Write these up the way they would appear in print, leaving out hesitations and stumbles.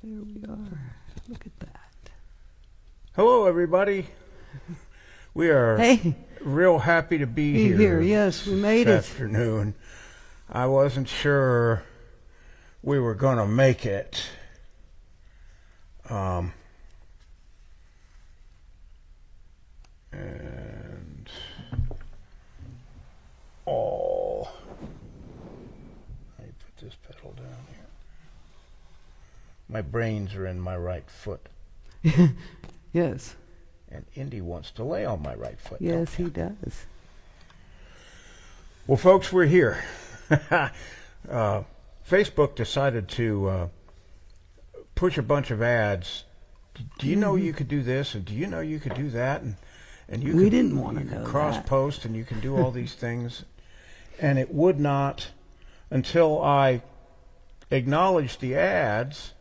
There we are. Look at that. Hello, everybody. We are real happy to be here. Yes, we made this afternoon. I wasn't sure we were going to make it. And let me put this pedal down here. My brains are in my right foot. Yes. And Indy wants to lay on my right foot. Yes, he does. Well, folks, we're here. Facebook decided to push a bunch of ads. Do you know you could do this, and do you know you could do that, and we didn't want to know cross that. post, and you can do all these things, and it would not until I acknowledged the ads.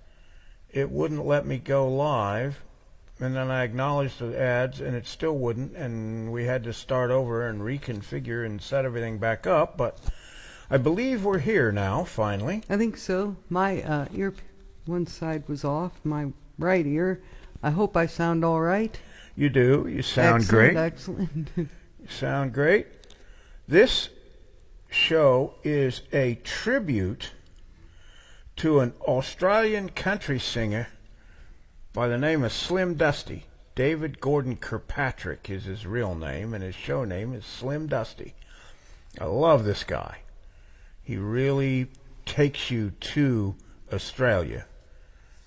It wouldn't let me go live, and then I acknowledged the ads, and it still wouldn't, and we had to start over and reconfigure and set everything back up. But I believe we're here now, finally. I think so. My ear, one side was off, my right ear. I hope I sound all right. You do. You sound great. Excellent. You sound great. This show is a tribute to an Australian country singer by the name of Slim Dusty. David Gordon Kirkpatrick is his real name, and his show name is Slim Dusty. I love this guy. He really takes you to Australia,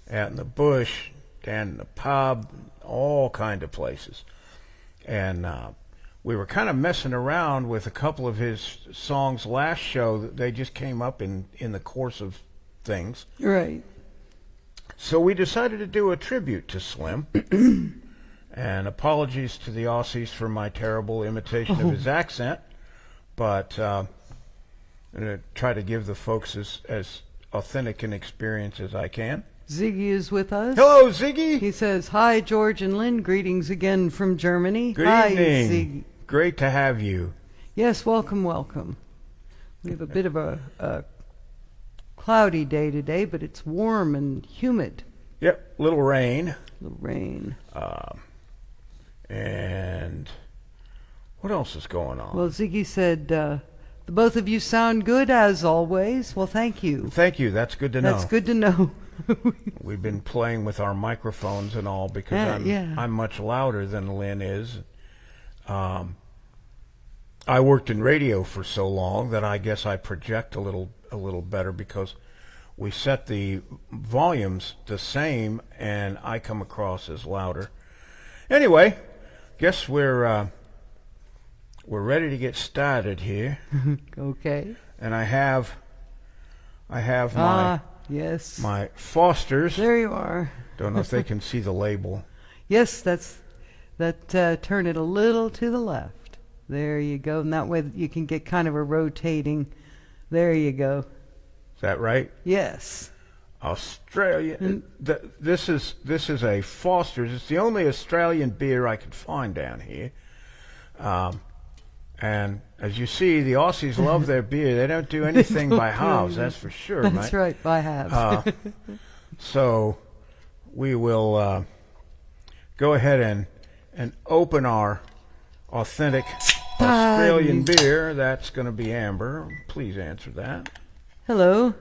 out in the bush, down in the pub, all kind of places. And we were kind of messing around with a couple of his songs last show. That they just came up in the course of things. Right. So we decided to do a tribute to Slim. And apologies to the Aussies for my terrible imitation of his accent. But I'm going to try to give the folks as authentic an experience as I can. Ziggy is with us. Hello, Ziggy. He says, "Hi, George and Lynn. Greetings again from Germany." Good Hi, evening. Ziggy. Great to have you. Yes, welcome, welcome. We have a bit of a cloudy day today, but it's warm and humid. Yep, little rain. Little rain. And what else is going on? Well, Ziggy said, the both of you sound good as always. Well, thank you. Thank you. That's good to know. That's good to know. We've been playing with our microphones and all because I'm much louder than Lynn is. I worked in radio for so long that I guess I project a little better because we set the volumes the same and I come across as louder. Anyway, guess we're ready to get started here. Okay. And I have my yes, my Fosters. There you are. Don't know if they can see the label. Yes, turn it a little to the left. There you go, and that way you can get kind of a rotating. There you go. Is that right? Yes. Australia. This is a Foster's. It's the only Australian beer I could find down here. And as you see, the Aussies love their beer. They don't do anything by halves, that's for sure. That's right, by halves. So we will go ahead and open our authentic Australian beer. That's going to be Amber. Please answer that. Hello.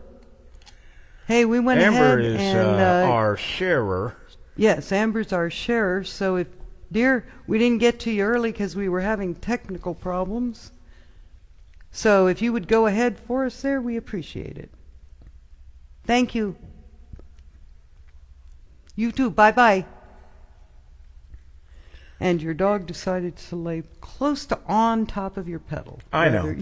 Hey, we went Amber ahead is and our sharer. Yes, Amber's our sharer. So if, dear, we didn't get to you early because we were having technical problems. So if you would go ahead for us there, we appreciate it. Thank you. You too. Bye-bye. And your dog decided to lay close to on top of your pedal. I know.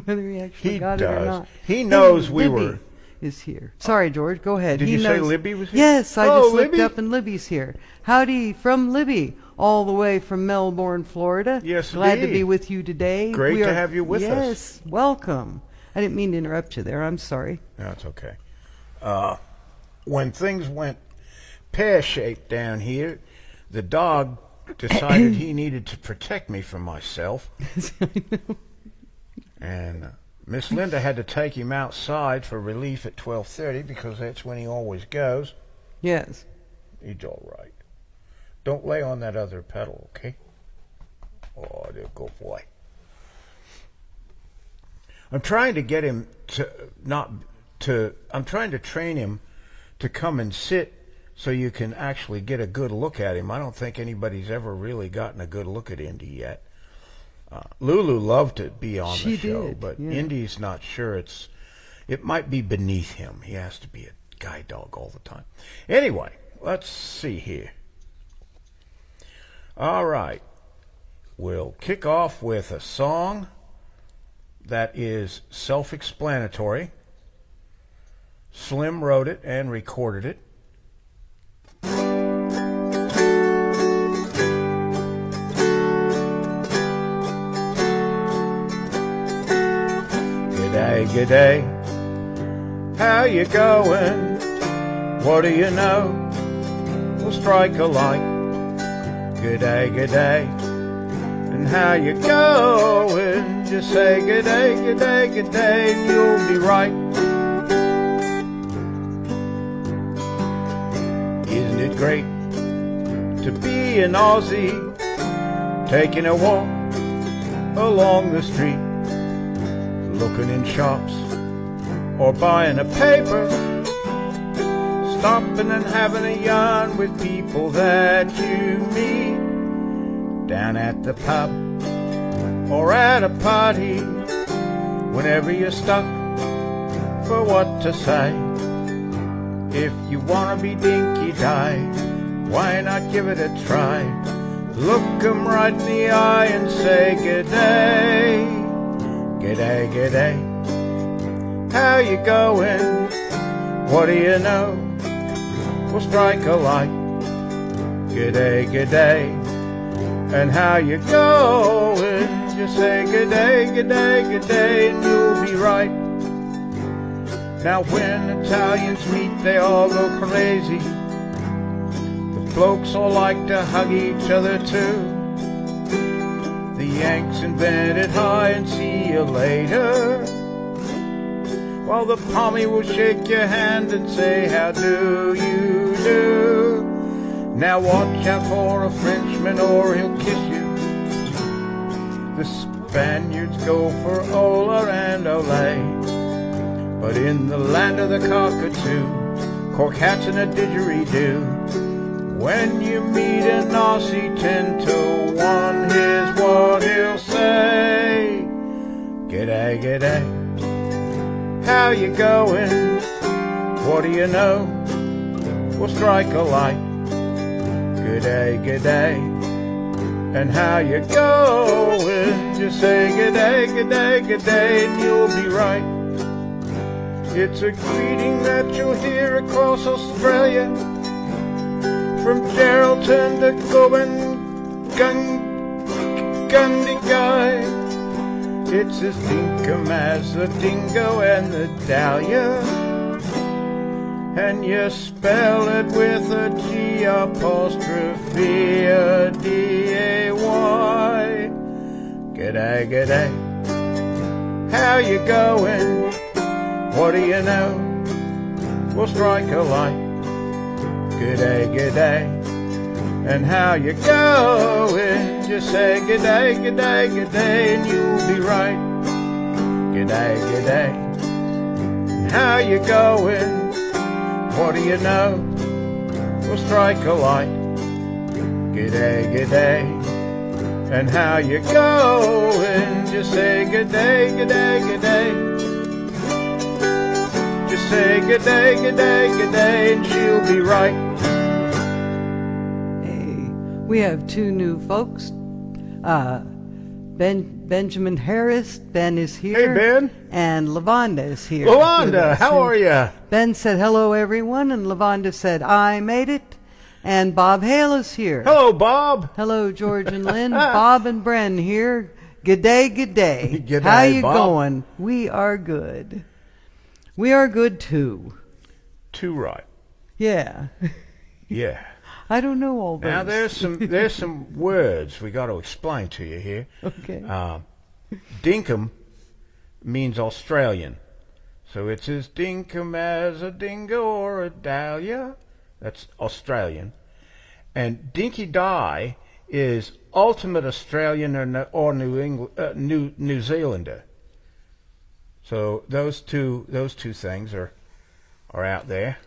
Whether he actually got it or not. He knows we Libby were. Is here. Sorry, George. Go ahead. Did he you knows. say Libby was here? Yes, I just looked Libby? up and Libby's here. Howdy from Libby, all the way from Melbourne, Florida. Yes, glad indeed. to be with you today. Great to have you with us. Yes, welcome. I didn't mean to interrupt you there. I'm sorry. No, it's okay. When things went pear-shaped down here, the dog decided he needed to protect me from myself. I know. And Miss Linda had to take him outside for relief at 12:30 because that's when he always goes. Yes. He's all right. Don't lay on that other pedal, okay? Oh, there go boy. I'm trying to get him I'm trying to train him to come and sit so you can actually get a good look at him. I don't think anybody's ever really gotten a good look at Indy yet. Lulu loved to be on the show, but yeah. Indy's not sure. It might be beneath him. He has to be a guide dog all the time. Anyway, let's see here. All right. We'll kick off with a song that is self-explanatory. Slim wrote it and recorded it. G'day, g'day, how you going? What do you know? We'll strike a light. G'day, g'day, and how you going? Just say g'day, g'day, g'day, and you'll be right. Isn't it great to be an Aussie, taking a walk along the street, looking in shops or buying a paper, stopping and having a yarn with people that you meet down at the pub or at a party, whenever you're stuck for what to say. If you wanna be dinky-die, why not give it a try? Look 'em right in the eye and say g'day. G'day, g'day, how you going? What do you know? We'll strike a light. G'day, g'day, and how you going? Just say g'day, g'day, g'day, and you'll be right. Now when Italians meet, they all go crazy. The blokes all like to hug each other too. The Yanks invented hi and see you later, while the Pommy will shake your hand and say how do you do. Now watch out for a Frenchman or he'll kiss you. The Spaniards go for hola and ole. But in the land of the cockatoo, cork hats and a didgeridoo, when you meet an Aussie 10 to 1, here's what he'll say. G'day, g'day, how you going? What do you know? We'll strike a light. G'day, g'day, and how you going? Just say g'day, g'day, g'day, and you'll be right. It's a greeting that you'll hear across Australia, from Geraldton to Gundagai. It's as dinkum as the dingo and the dahlia, and you spell it with a G apostrophe a D-A-Y. G'day, g'day, how you going? What do you know? We'll strike a light. G'day, g'day, and how you going? Just say g'day, g'day, g'day, and you'll be right. G'day, g'day, and how you going? What do you know? We'll strike a light. G'day, g'day, and how you going? Just say g'day, g'day, g'day. Just say g'day, g'day, g'day, and she'll be right. Hey, we have two new folks. Benjamin Harris, Ben is here. Hey, Ben. And Lavonda is here. Lavonda, how are you? Ben said hello, everyone, and Lavonda said, I made it. And Bob Hale is here. Hello, Bob. Hello, George and Lynn. Bob and Bren here. G'day, g'day. G'day, how you Bob. going? We are good. We are good, too. Too right. Yeah. Yeah. I don't know all those. Now there's some words we got to explain to you here. Okay. Dinkum means Australian, so it's as dinkum as a dingo or a dahlia. That's Australian. And Dinky Di is ultimate Australian or New Zealander. So those two things are out there.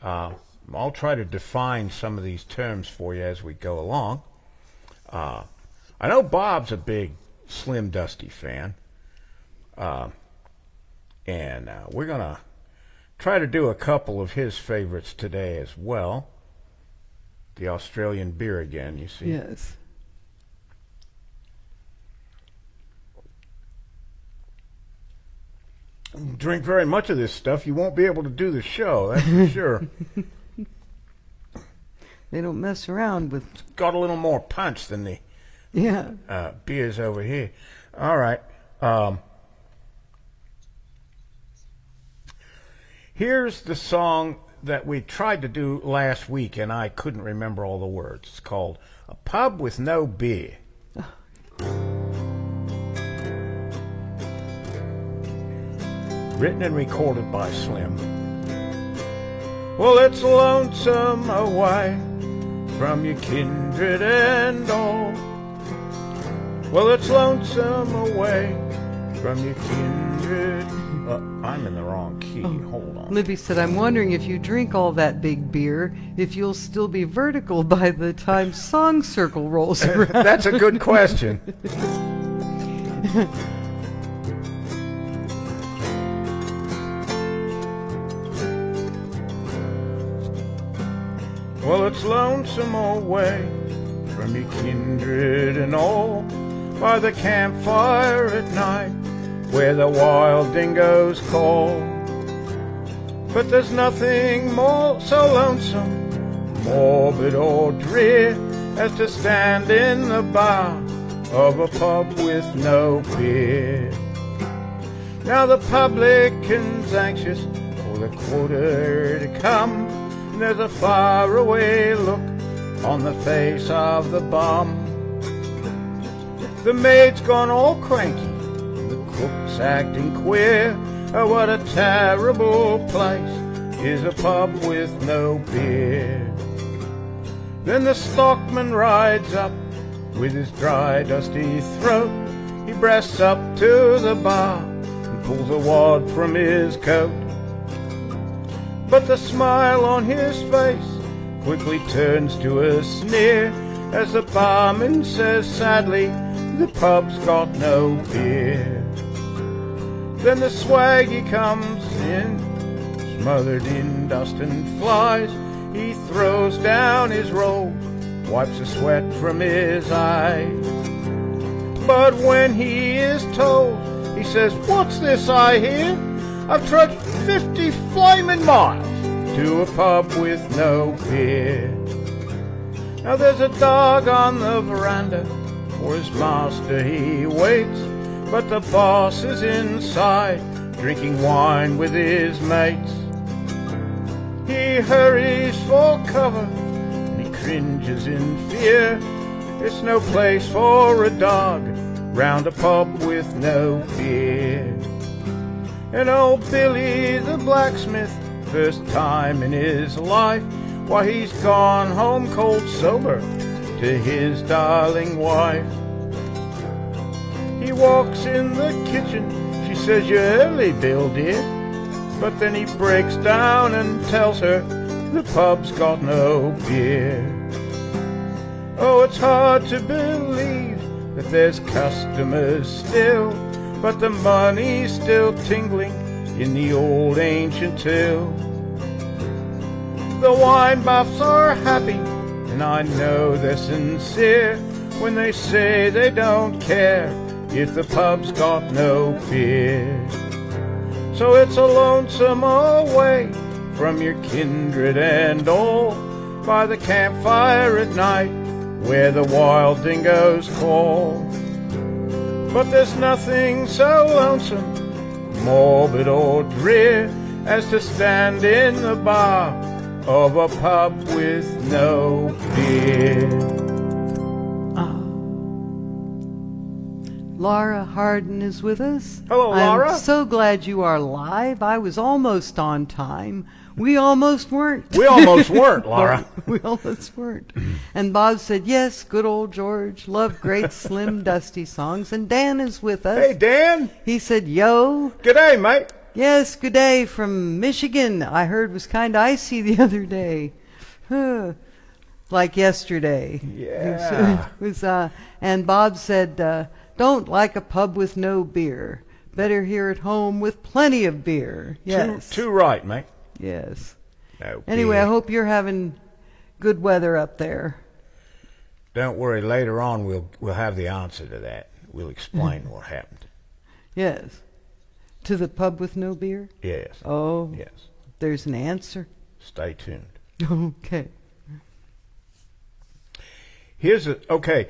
I'll try to define some of these terms for you as we go along. I know Bob's a big Slim Dusty fan, and we're gonna try to do a couple of his favorites today as well. The Australian beer again, you see. Yes. Drink very much of this stuff, you won't be able to do the show, that's for sure. They don't mess around with... Got a little more punch than the beers over here. All right. Here's the song that we tried to do last week, and I couldn't remember all the words. It's called A Pub with No Beer. Written and recorded by Slim. Well, it's lonesome away from your kindred and all. Well, it's lonesome away from your kindred. I'm in the wrong key. Hold on. Libby said, I'm wondering if you drink all that big beer, if you'll still be vertical by the time Song Circle rolls around. That's a good question. Well, it's lonesome away from your kindred and all, by the campfire at night, where the wild dingoes call. But there's nothing more so lonesome, morbid or drear, as to stand in the bar of a pub with no beer. Now the publican's anxious for the quarter to come, and there's a faraway look on the face of the bum. The maid's gone all cranky, the cook's acting queer. Oh, what a terrible place is a pub with no beer. Then the stockman rides up with his dry, dusty throat. He breasts up to the bar and pulls a wad from his coat. But the smile on his face quickly turns to a sneer as the barman says sadly, the pub's got no beer. Then the swaggy comes in, smothered in dust and flies. He throws down his roll, wipes the sweat from his eyes. But when he is told, he says, what's this I hear? I've trudged 50 flaming miles to a pub with no beer. Now there's a dog on the veranda, for his master he waits, but the boss is inside, drinking wine with his mates. He hurries for cover, and he cringes in fear. It's no place for a dog round a pub with no beer. And old Billy the blacksmith, first time in his life, why he's gone home cold sober to his darling wife. He walks in the kitchen, she says, you're early, Bill dear. But then he breaks down and tells her the pub's got no beer. Oh, it's hard to believe that there's customers still, but the money's still tingling in the old ancient till. The wine buffs are happy, and I know they're sincere when they say they don't care if the pub's got no beer. So it's a lonesome away from your kindred and all, by the campfire at night where the wild dingoes call. But there's nothing so lonesome, morbid or drear, as to stand in the bar of a pub with no beer. Laura Harden is with us. Hello, Laura. I'm so glad you are live. I was almost on time. We almost weren't. We almost weren't, Laura. We almost weren't. And Bob said, yes, good old George. Loved great Slim Dusty songs. And Dan is with us. Hey, Dan. He said, yo. G'day, mate. Yes, good day from Michigan. I heard was kind of icy the other day. Like yesterday. Yeah. And Bob said, don't like a pub with no beer. Better here at home with plenty of beer. Yes. Too right, mate. Yes. No Anyway, beer. I hope you're having good weather up there. Don't worry. Later on, we'll have the answer to that. We'll explain what happened. Yes. To the pub with no beer? Yes. Oh. Yes. There's an answer. Stay tuned. Okay. Here's a okay.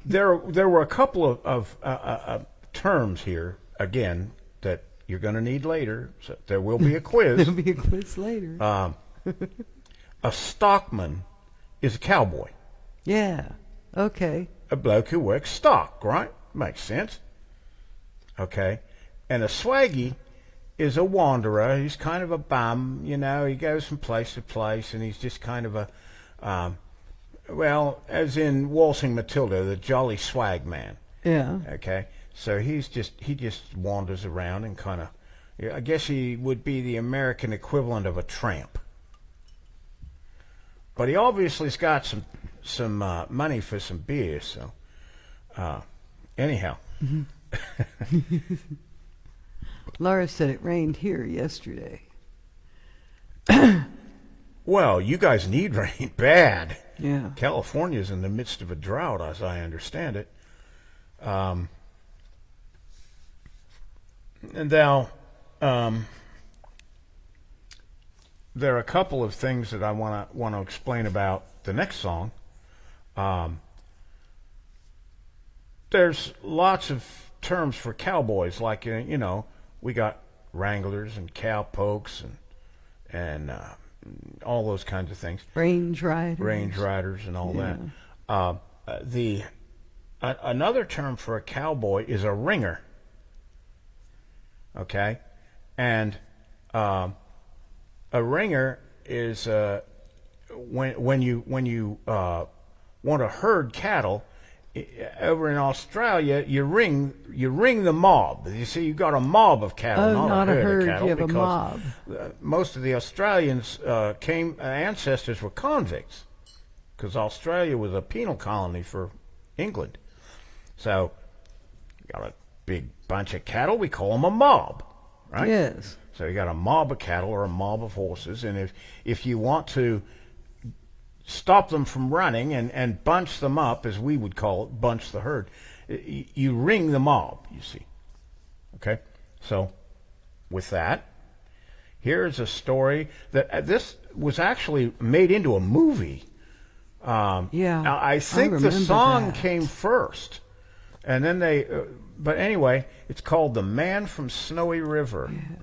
There were a couple of terms here again that you're going to need later. So there will be a quiz. There'll be a quiz later. A stockman is a cowboy. Yeah. Okay. A bloke who works stock, right? Makes sense. Okay. And a swaggy is a wanderer. He's kind of a bum, you know. He goes from place to place, and he's just kind of a, well, as in Waltzing Matilda, the jolly swag man. Yeah. Okay. So he just wanders around and kind of, I guess he would be the American equivalent of a tramp. But he obviously's got some money for some beer. So, anyhow. Laura said it rained here yesterday. Well, you guys need rain bad. Yeah. California's in the midst of a drought, as I understand it. And now, there are a couple of things that I want to explain about the next song. There's lots of terms for cowboys, like you know, we got wranglers and cowpokes and all those kinds of things. Range riders And all Yeah. that. Another term for a cowboy is a ringer. Okay, and a ringer is when you want to herd cattle. Over in Australia, you ring the mob. You see, you got a mob of cattle, Oh, not a herd. of cattle, You have a because mob. most of the Australians ancestors were convicts, because Australia was a penal colony for England. So, you got a big bunch of cattle. We call them a mob, right? Yes. So you got a mob of cattle or a mob of horses, and if you want to stop them from running and bunch them up, as we would call it, bunch the herd, you ring the mob, you see. Okay? So, with that, here's a story that this was actually made into a movie. Yeah. I think the remember song that. came first, and then they, but anyway, it's called The Man from Snowy River. Yeah.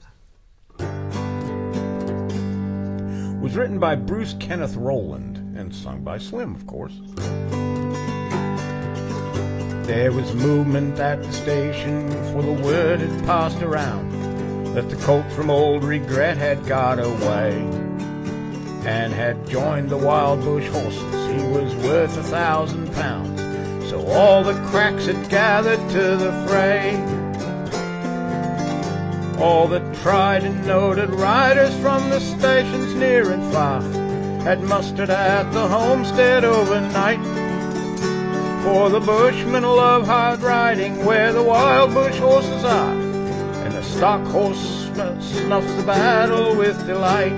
It was written by Bruce Kenneth Rowland and sung by Slim, of course. There was movement at the station, for the word had passed around that the colt from Old Regret had got away and had joined the Wild Bush Horses. He was worth 1,000 pounds, so all the cracks had gathered to the fray. All the tried and noted riders from the stations near and far had mustered at the homestead overnight. For the bushmen love hard riding where the wild bush horses are, and the stock horseman snuffs the battle with delight.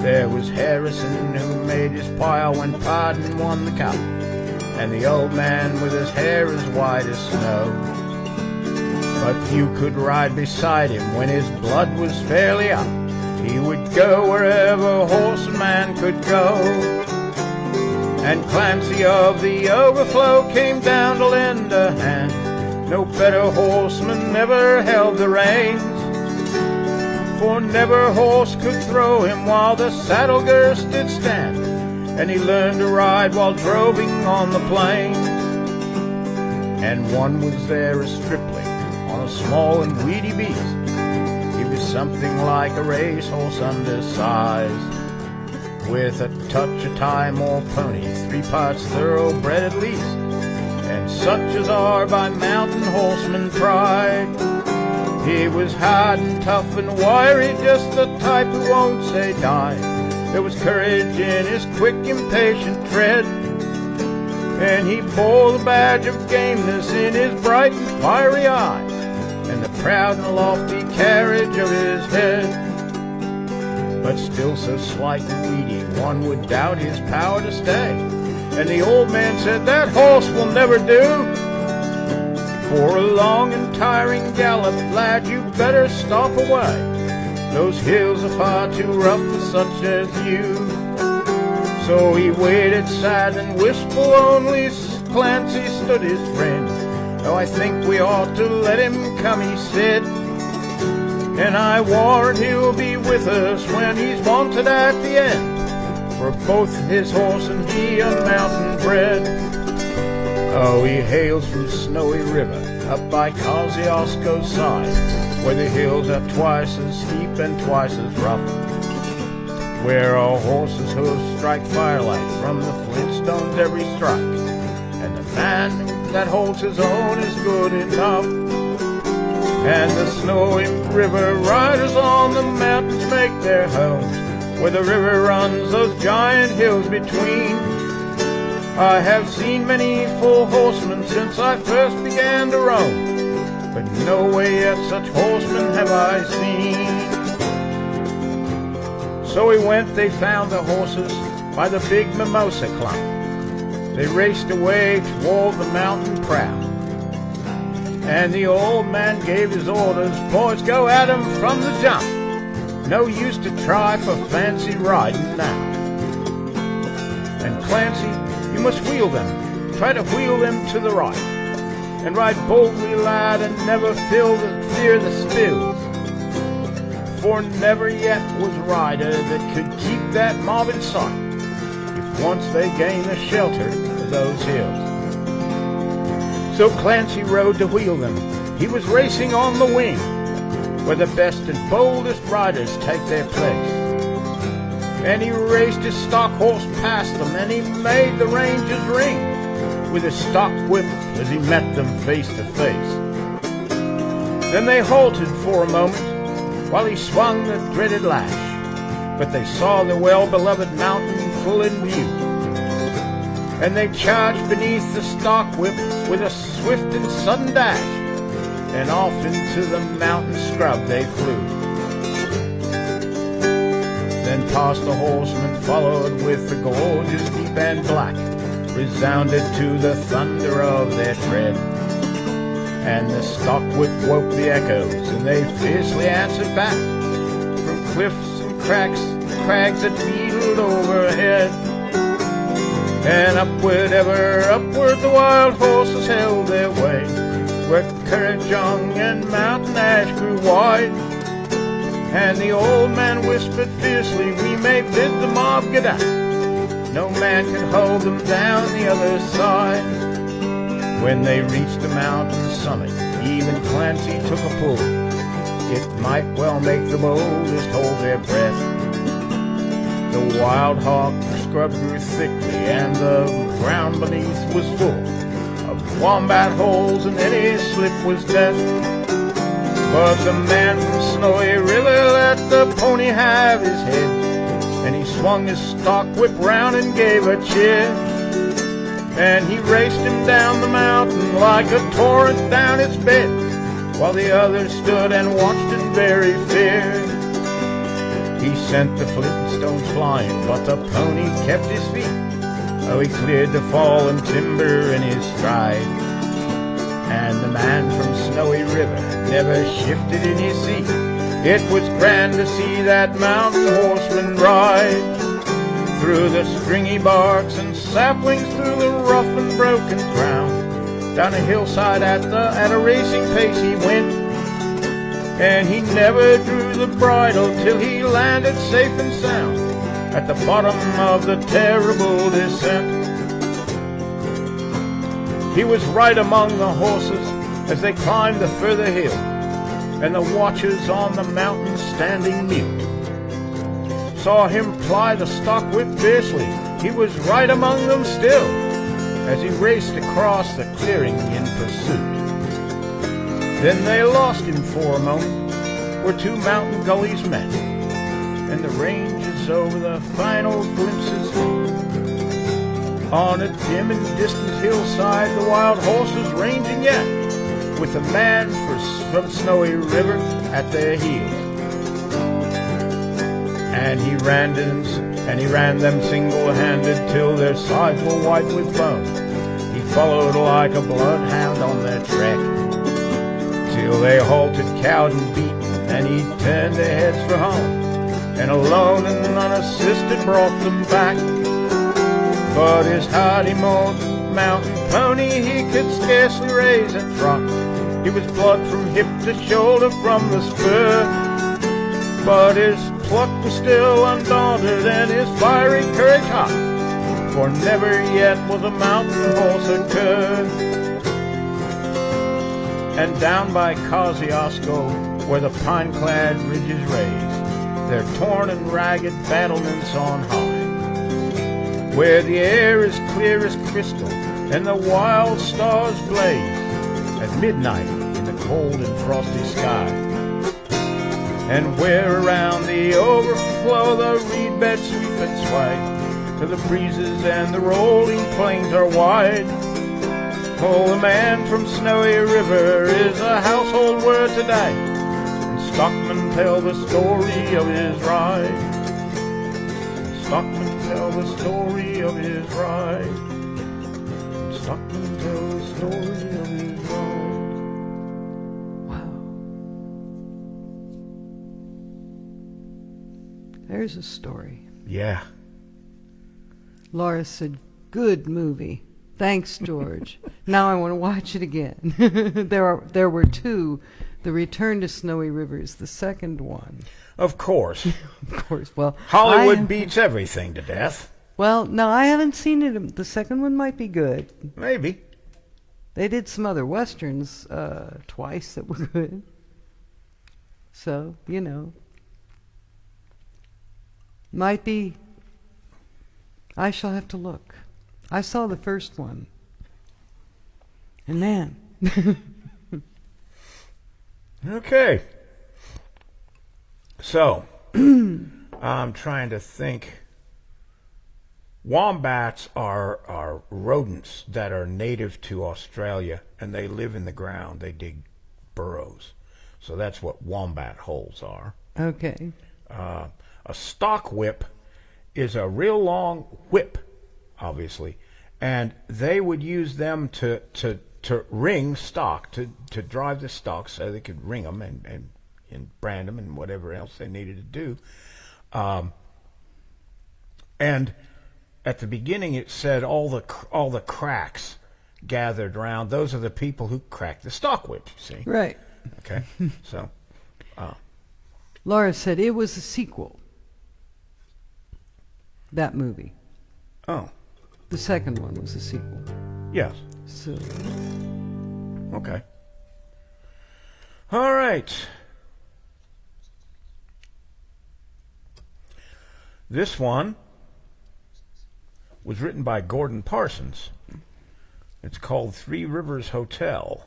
There was Harrison, who made his pile when Pardon won the cup, and the old man with his hair as white as snow. But few could ride beside him when his blood was fairly up. He would go wherever horse and man could go. And Clancy of the Overflow came down to lend a hand. No better horseman never held the reins, for never horse could throw him while the saddle girths did stand. And he learned to ride while droving on the plains. and one was there a stripling on a small and weedy beast. He was something like a racehorse undersized, with a touch of time or pony, 3 parts thoroughbred at least, and such as are by mountain horsemen pride. He was hard and tough and wiry, just the type who won't say die. There was courage in his quick, impatient tread, and he bore the badge of gameness in his bright and fiery eye, and the proud and lofty carriage of his head. But still so slight and weedy, one would doubt his power to stay. And the old man said, "That horse will never do. For a long and tiring gallop, lad, you better stop away. Those hills are far too rough for such as you." So he waited sad and wistful, only Clancy stood his friend. "Oh, I think we ought to let him come," he said, "and I warrant he'll be with us when he's wanted at the end. For both his horse and he are mountain bred." Oh, he hails from Snowy River, up by Kosciuszko's side, where the hills are twice as steep and twice as rough, where a horse's hoofs strike firelight from the flintstones every strike, and the man that holds his own is good enough. And the Snowy River riders on the mountains make their homes, where the river runs those giant hills between. I have seen many full horsemen since I first began to roam, but no way yet such horsemen have I seen. So we went, they found the horses by the big mimosa clump. They raced away toward the mountain proud, and the old man gave his orders, "Boys, go at 'em from the jump. No use to try for fancy riding now. And Clancy, you must wheel them. Try to wheel them to the right. And ride boldly, lad, and never fear the spills. For never yet was rider that could keep that mob in sight, if once they gain the shelter of those hills." So Clancy rode to wheel them. He was racing on the wing, where the best and boldest riders take their place. And he raced his stock horse past them, and he made the ranges ring with his stock whip as he met them face to face. Then they halted for a moment while he swung the dreaded lash, but they saw the well-beloved mountain full in view, and they charged beneath the stock whip with a swift and sudden dash, and off into the mountain scrub they flew. Then past the horsemen followed with the gorges deep and black, resounded to the thunder of their tread. And the stock whip woke the echoes, and they fiercely answered back from cliffs and crags that beetled overhead. And upward, ever upward, the wild horses held their way, where courage young and mountain ash grew wide. And the old man whispered fiercely, "We may bid the mob get out. No man can hold them down the other side." When they reached the mountain summit, even Clancy took a pull. It might well make the boldest hold their breath. The wild hog scrub grew thickly, and the ground beneath was full of wombat holes, and any slip was death. But the man from Snowy River let the pony have his head, and he swung his stock whip round and gave a cheer. And he raced him down the mountain like a torrent down its bed, while the others stood and watched in very fear. He sent the flintstones flying, but the pony kept his feet. Oh, he cleared the fallen timber in his stride, and the man from Snowy River never shifted in his seat. It was grand to see that mountain horseman ride through the stringy barks and saplings, through the rough and broken ground. Down a hillside at a racing pace he went, and he never drew the bridle till he landed safe and sound at the bottom of the terrible descent. He was right among the horses as they climbed the further hill, and the watchers on the mountain standing mute saw him ply the stock whip fiercely. He was right among them still as he raced across the clearing in pursuit. Then they lost him for a moment where two mountain gullies met, and the ranges over the final glimpses. On a dim and distant hillside, the wild horses ranging yet, with a man from Snowy River at their heels. And he ran them single-handed till their sides were white with foam. He followed like a bloodhound on their track till they halted, cowed and beaten, and he turned their heads for home, and alone and unassisted brought them back. But his hardy mountain pony, he could scarcely raise a trot. He was blood from hip to shoulder from the spur, but his pluck was still undaunted and his fiery courage hot, for never yet was a mountain horse a cur. And down by Kosciuszko, where the pine-clad ridges raise their torn and ragged battlements on high, where the air is clear as crystal and the wild stars blaze at midnight in the cold and frosty sky, and where around the overflow the reed beds sweep and sway to the breezes and the rolling plains are wide. Oh, the man from Snowy River is a household word today, and stockmen tell the story of his ride. Stockmen tell the story of his ride. Stockmen tell the story of his ride. Wow. There's a story. Yeah. Laura said, good movie. Thanks, George. Now I want to watch it again. There were two. The Return to Snowy River is the second one. Of course. Of course. Well, Hollywood beats everything to death. Well, no, I haven't seen it. The second one might be good. Maybe. They did some other westerns twice that were good. So, you know. Might be. I shall have to look. I saw the first one. And man. Okay. So, I'm trying to think. Wombats are rodents that are native to Australia, and they live in the ground. They dig burrows. So that's what wombat holes are. Okay. A stock whip is a real long whip, obviously, and they would use them to ring stock, to drive the stock so they could ring them and brand them and whatever else they needed to do. And at the beginning it said all the cracks gathered around. Those are the people who cracked the stock whip, you see. Right. Okay. So Laura said it was a sequel. That movie. Oh. The second one was a sequel. Yes. So. Okay. All right. This one was written by Gordon Parsons. It's called Three Rivers Hotel.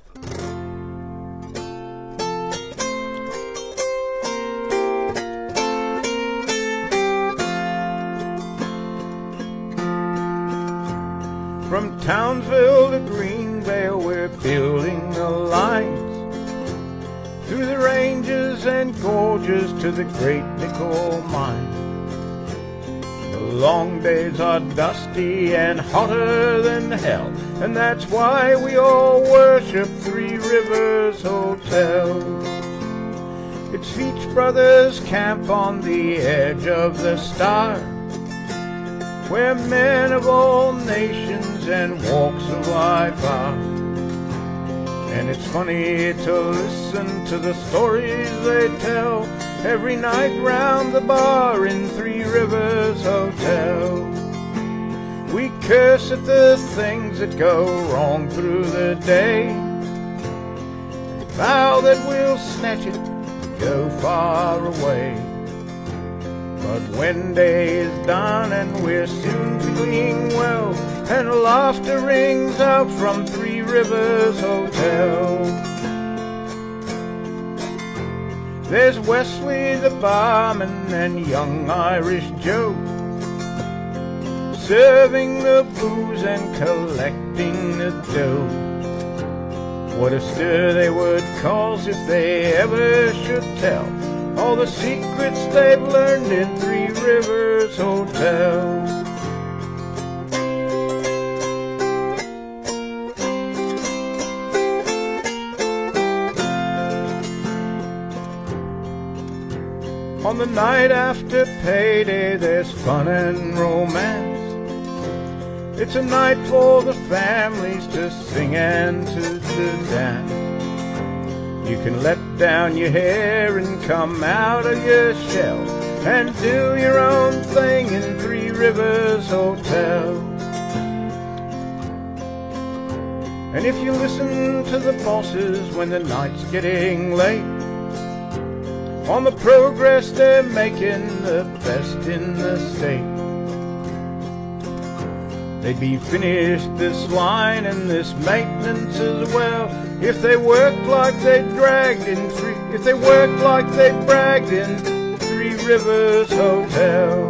From Townsville to Greenvale, we're building the lines through the ranges and gorges to the great nickel mine. The long days are dusty and hotter than hell, and that's why we all worship Three Rivers Hotel. It's Veach Brothers camp on the edge of the stars, where men of all nations and walks of life are. And it's funny to listen to the stories they tell every night round the bar in Three Rivers Hotel. We curse at the things that go wrong through the day. Vow that we'll snatch it and go far away. But when day is done and we're soon feeling well, and laughter rings out from Three Rivers Hotel, there's Wesley the barman and young Irish Joe, serving the booze and collecting the dough. What a stir they would cause if they ever should tell all the secrets they've learned in Three Rivers Hotel. On the night after payday, there's fun and romance. It's a night for the families to sing and to dance. You can let down your hair and come out of your shell and do your own thing in Three Rivers Hotel. And if you listen to the bosses when the night's getting late, on the progress they're making, the best in the state, they'd be finished this line and this maintenance as well if they worked like they bragged in Three Rivers Hotel.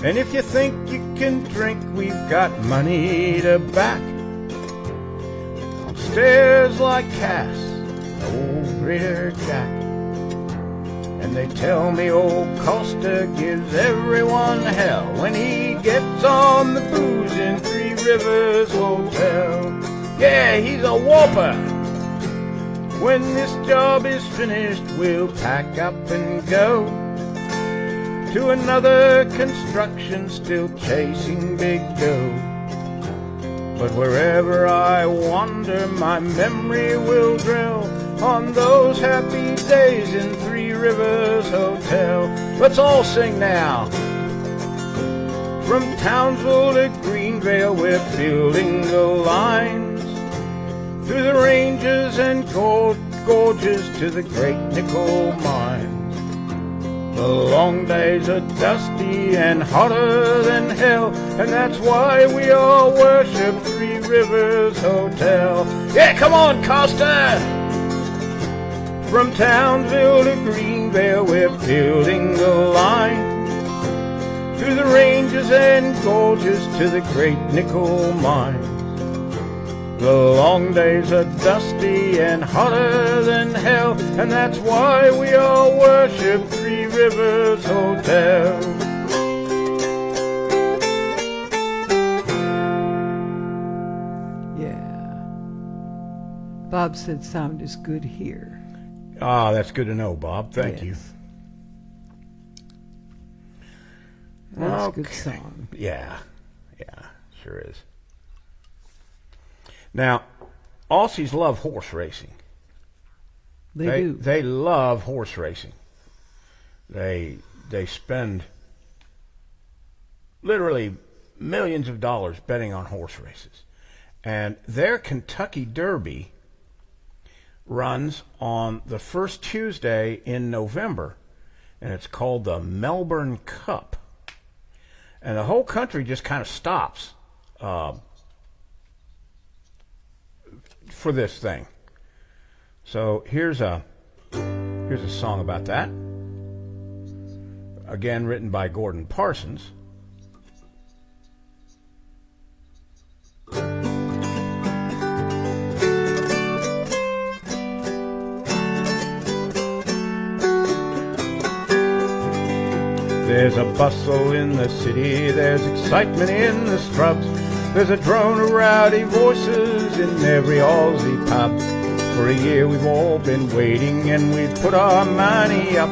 And if you think you can drink, we've got money to back. On stairs like Cass, old Greater Jack. And they tell me old Costa gives everyone hell when he gets on the booze in Three Rivers Hotel. Yeah, he's a whopper. When this job is finished, we'll pack up and go to another construction, still chasing big dough. But wherever I wander, my memory will dwell on those happy days in Three Rivers Hotel. Let's all sing now. From Townsville to Greenvale, we're building the lines, through the ranges and gorges to the great nickel mines. The long days are dusty and hotter than hell, and that's why we all worship Three Rivers Hotel. Yeah, come on, Costa! From Townsville to Greenvale, we're building the line, through the ranges and gorges to the great nickel mines. The long days are dusty and hotter than hell, and that's why we all worship Three Rivers Hotel. Yeah. Bob said sound is good here. Ah, that's good to know, Bob. Thank you. That's a good song. Yeah, sure is. Now, Aussies love horse racing. They do. They love horse racing. They spend literally millions of dollars betting on horse races. And their Kentucky Derby runs on the first Tuesday in November, and it's called the Melbourne Cup. And the whole country just kind of stops for this thing. So here's a song about that. Again, written by Gordon Parsons. There's a bustle in the city, there's excitement in the scrubs, there's a drone of rowdy voices in every Aussie pub. For a year we've all been waiting, and we've put our money up,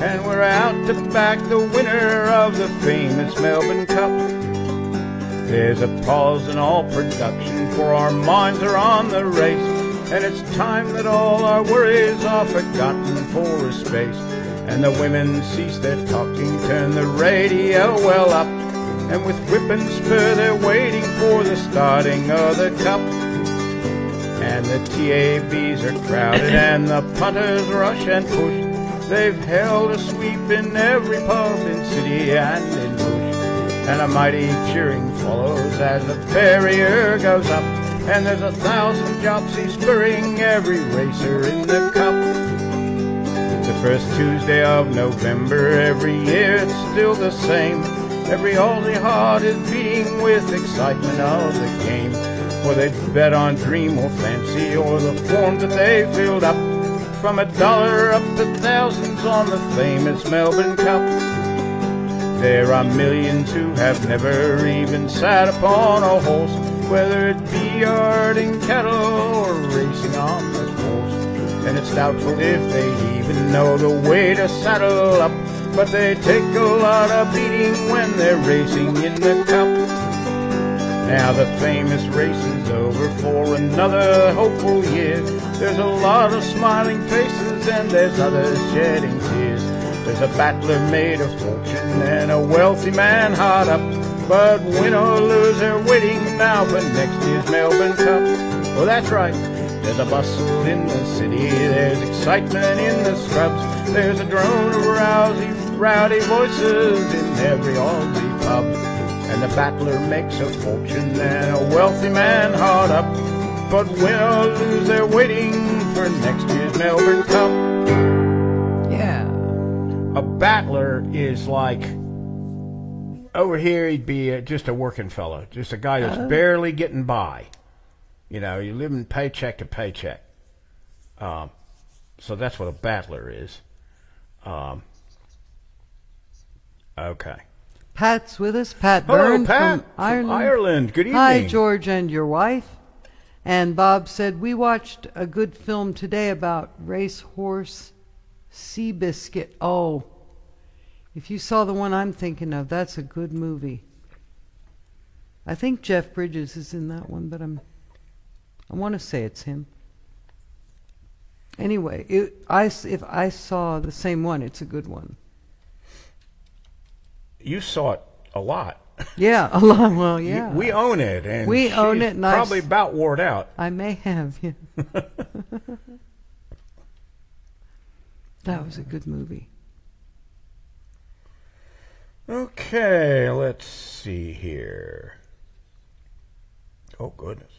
and we're out to back the winner of the famous Melbourne Cup. There's a pause in all production, for our minds are on the race, and it's time that all our worries are forgotten for a space. And the women cease their talking, turn the radio well up, and with whip and spur they're waiting for the starting of the cup. And the TABs are crowded and the punters rush and push. They've held a sweep in every pub in city and in bush. And a mighty cheering follows as the barrier goes up, and there's 1,000 Jopsies spurring every racer in the cup. The first Tuesday of November every year, it's still the same. Every Aussie heart is beating with excitement of the game. For they bet on dream or fancy or the form that they filled up, from $1 up to thousands on the famous Melbourne Cup. There are millions who have never even sat upon a horse, whether it be yarding cattle or racing on the course. And it's doubtful if they even know the way to saddle up, but they take a lot of beating when they're racing in the cup. Now the famous race is over for another hopeful year. There's a lot of smiling faces and there's others shedding tears. There's a battler made of fortune and a wealthy man hard up, but win or lose they're waiting now for next year's Melbourne Cup. Oh, that's right. There's a bustle in the city, there's excitement in the scrubs, there's a drone of rowdy voices in every Aussie pub. And the battler makes a fortune and a wealthy man hard up, but win or lose they're waiting for next year's Melbourne Cup. Yeah. A battler is like, over here he'd be just a working fellow, just a guy that's barely getting by. You know, you're living paycheck to paycheck. So that's what a battler is. Okay. Pat's with us. Pat Hello, Byrne Pat, from Ireland. Ireland. Good evening. Hi, George and your wife. And Bob said, we watched a good film today about racehorse Seabiscuit. Oh, if you saw the one I'm thinking of, that's a good movie. I think Jeff Bridges is in that one, but I want to say it's him. Anyway, if I saw the same one, it's a good one. You saw it a lot. Yeah, a lot. Well, yeah. We own it, and we own it. And probably about wore out. I may have. Yeah. That was a good movie. Okay, let's see here. Oh goodness.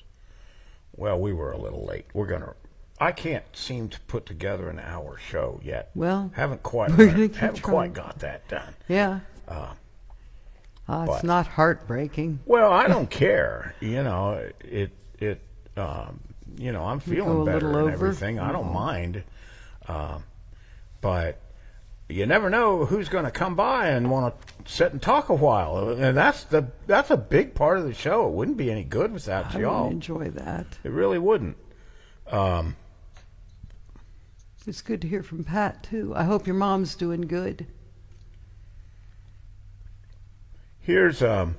Well, we were a little late. I can't seem to put together an hour show yet. Well, haven't quite got that done. Yeah. It's not heartbreaking. Well, I don't care. You know, I'm feeling better and everything. I don't mind. But you never know who's going to come by and want to sit and talk a while. And that's a big part of the show. It wouldn't be any good without y'all. I would enjoy that. It really wouldn't. It's good to hear from Pat, too. I hope your mom's doing good. Here's okay.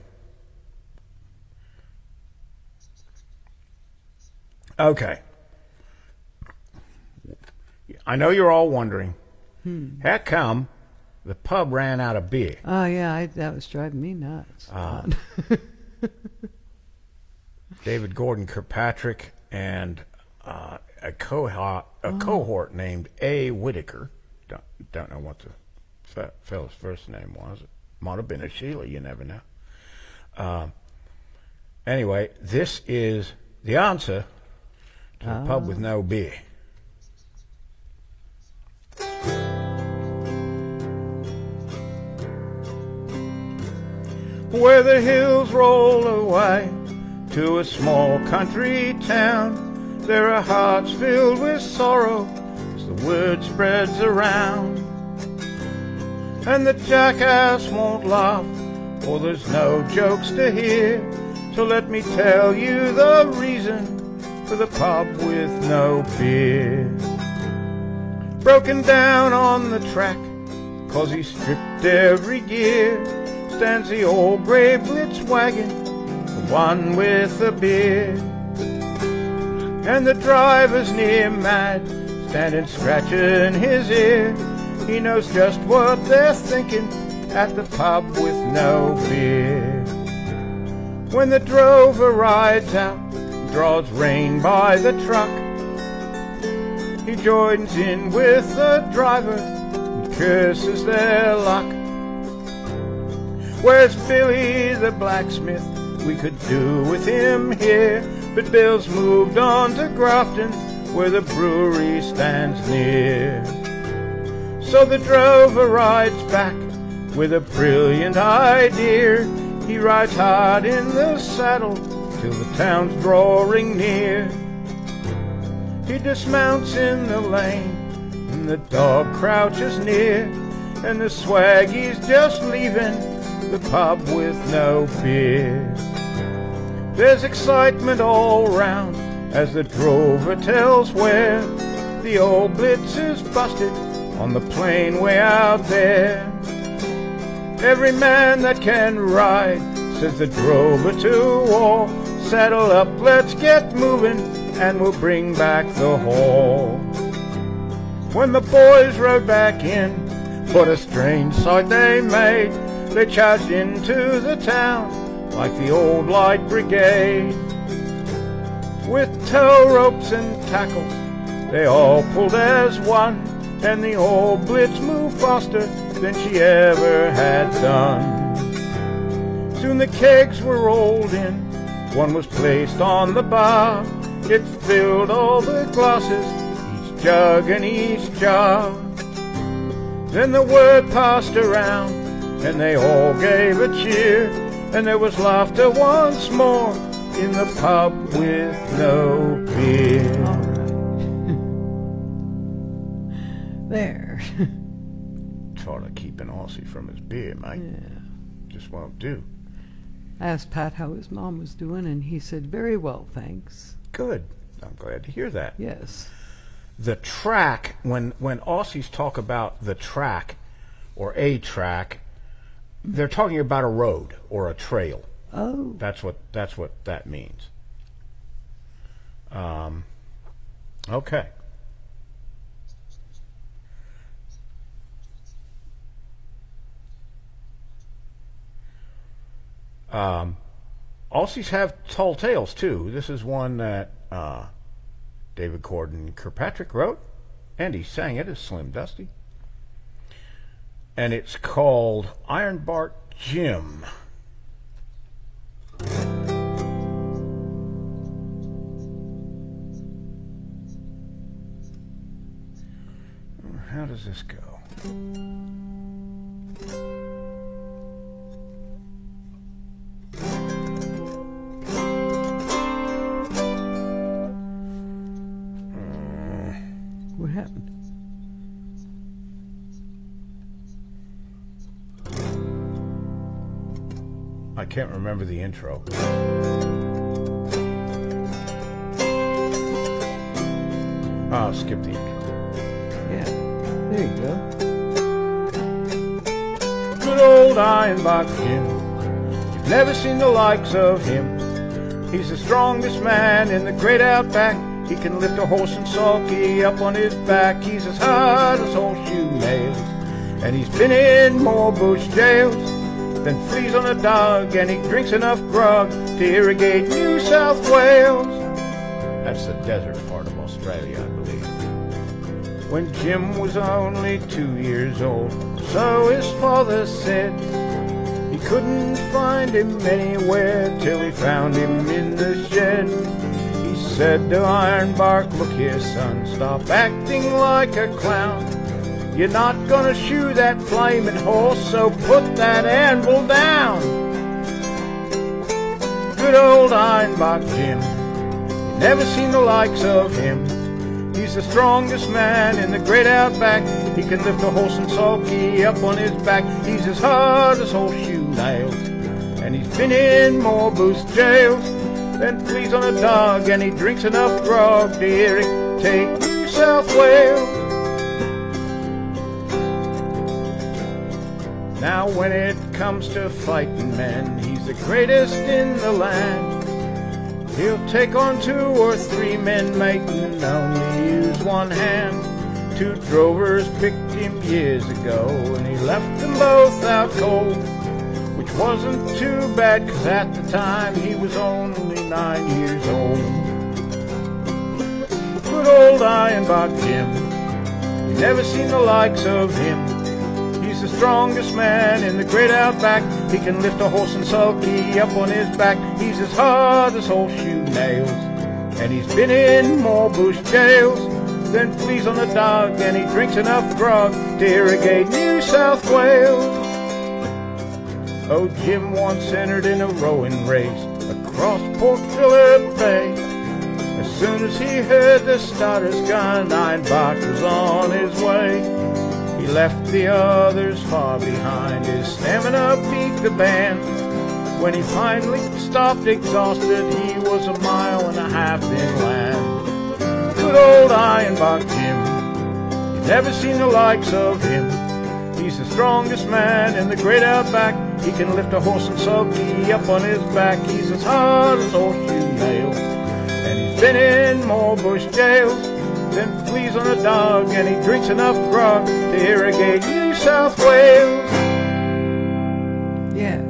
I know you're all wondering, how come the pub ran out of beer? Oh yeah, that was driving me nuts. David Gordon Kirkpatrick and a cohort named A. Whitaker. Don't know what the fellow's first name was. It might have been a Sheila, you never know. Anyway, this is the answer to the pub with no beer. Where the hills roll away to a small country town, there are hearts filled with sorrow as the word spreads around. And the jackass won't laugh, for there's no jokes to hear. So let me tell you the reason for the pub with no beer. Broken down on the track, 'cause he stripped every gear, stands the old grey Blitz wagon, the one with the beer. And the driver's near mad, standing scratching his ear. He knows just what they're thinking at the pub with no beer. When the drover rides out, draws rein by the truck, he joins in with the driver and curses their luck. Where's Billy the blacksmith? We could do with him here, but Bill's moved on to Grafton, where the brewery stands near. So the drover rides back with a brilliant idea. He rides hard in the saddle till the town's drawing near. He dismounts in the lane and the dog crouches near, and the swaggy's just leaving the pub with no beer. There's excitement all round as the drover tells where the old blitz is busted on the plain way out there. Every man that can ride, says the drover to all, saddle up, let's get moving, and we'll bring back the haul. When the boys rode back in, what a strange sight they made. They charged into the town like the old light brigade. With tow ropes and tackle, they all pulled as one, and the old blitz moved faster than she ever had done. Soon the kegs were rolled in, one was placed on the bar. It filled all the glasses, each jug and each jar. Then the word passed around, and they all gave a cheer, and there was laughter once more in the pub with no beer. All right. There. Sort of keeping Ausie from his beer, mate. Yeah. Just won't do. I asked Pat how his mom was doing, and he said, very well, thanks. Good. I'm glad to hear that. Yes. The track, when Aussies talk about the track or a track, they're talking about a road or a trail. Oh. That's what that means. Okay. Aussies have tall tales too. This is one that David Gordon Kirkpatrick wrote, and he sang it as Slim Dusty. And it's called Ironbark Jim. How does this go? What happened? I can't remember the intro. I'll skip the intro. Yeah. There you go. Good old Ironbark Jim, you've never seen the likes of him. He's the strongest man in the great outback. He can lift a horse and sulky up on his back. He's as hard as horseshoe nails, and he's been in more bush jails than fleas on a dog, and he drinks enough grog to irrigate New South Wales. That's the desert part of Australia, I believe. When Jim was only 2 years old, so his father said, he couldn't find him anywhere till he found him in the shed. He said to Ironbark, look here son, stop acting like a clown. You're not gonna shoe that flaming horse, so put that anvil down. Good old Ironbark Jim, you never seen the likes of him. He's the strongest man in the great outback. He can lift a horse and sulky up on his back. He's as hard as horseshoe nails, and he's been in more boost jails than fleas on a dog, and he drinks enough grog to irritate New South Wales. Now when it comes to fighting men, he's the greatest in the land. He'll take on 2 or 3 men mating, only use one hand. 2 drovers picked him years ago, and he left them both out cold, which wasn't too bad, 'cause at the time he was only 9 years old. Good old Ironbark Jim, you never seen the likes of him. He's the strongest man in the great outback. He can lift a horse and sulky up on his back. He's as hard as horseshoe nails, and he's been in more bush jails than fleas on a dog, and he drinks enough grog to irrigate New South Wales. Oh, Jim once entered in a rowing race across Port Phillip Bay. As soon as he heard the starter's gun, Ironbark was on his way. He left the others far behind. His stamina beat the band. When he finally stopped exhausted, he was 1.5 miles inland. Good old Ironbark Jim, you've never seen the likes of him. He's the strongest man in the great outback. He can lift a horse and sulky up on his back. He's as hard as horseshoe nails, and he's been in more bush jails than fleas on a dog, and he drinks enough grog to irrigate New South Wales. Yeah.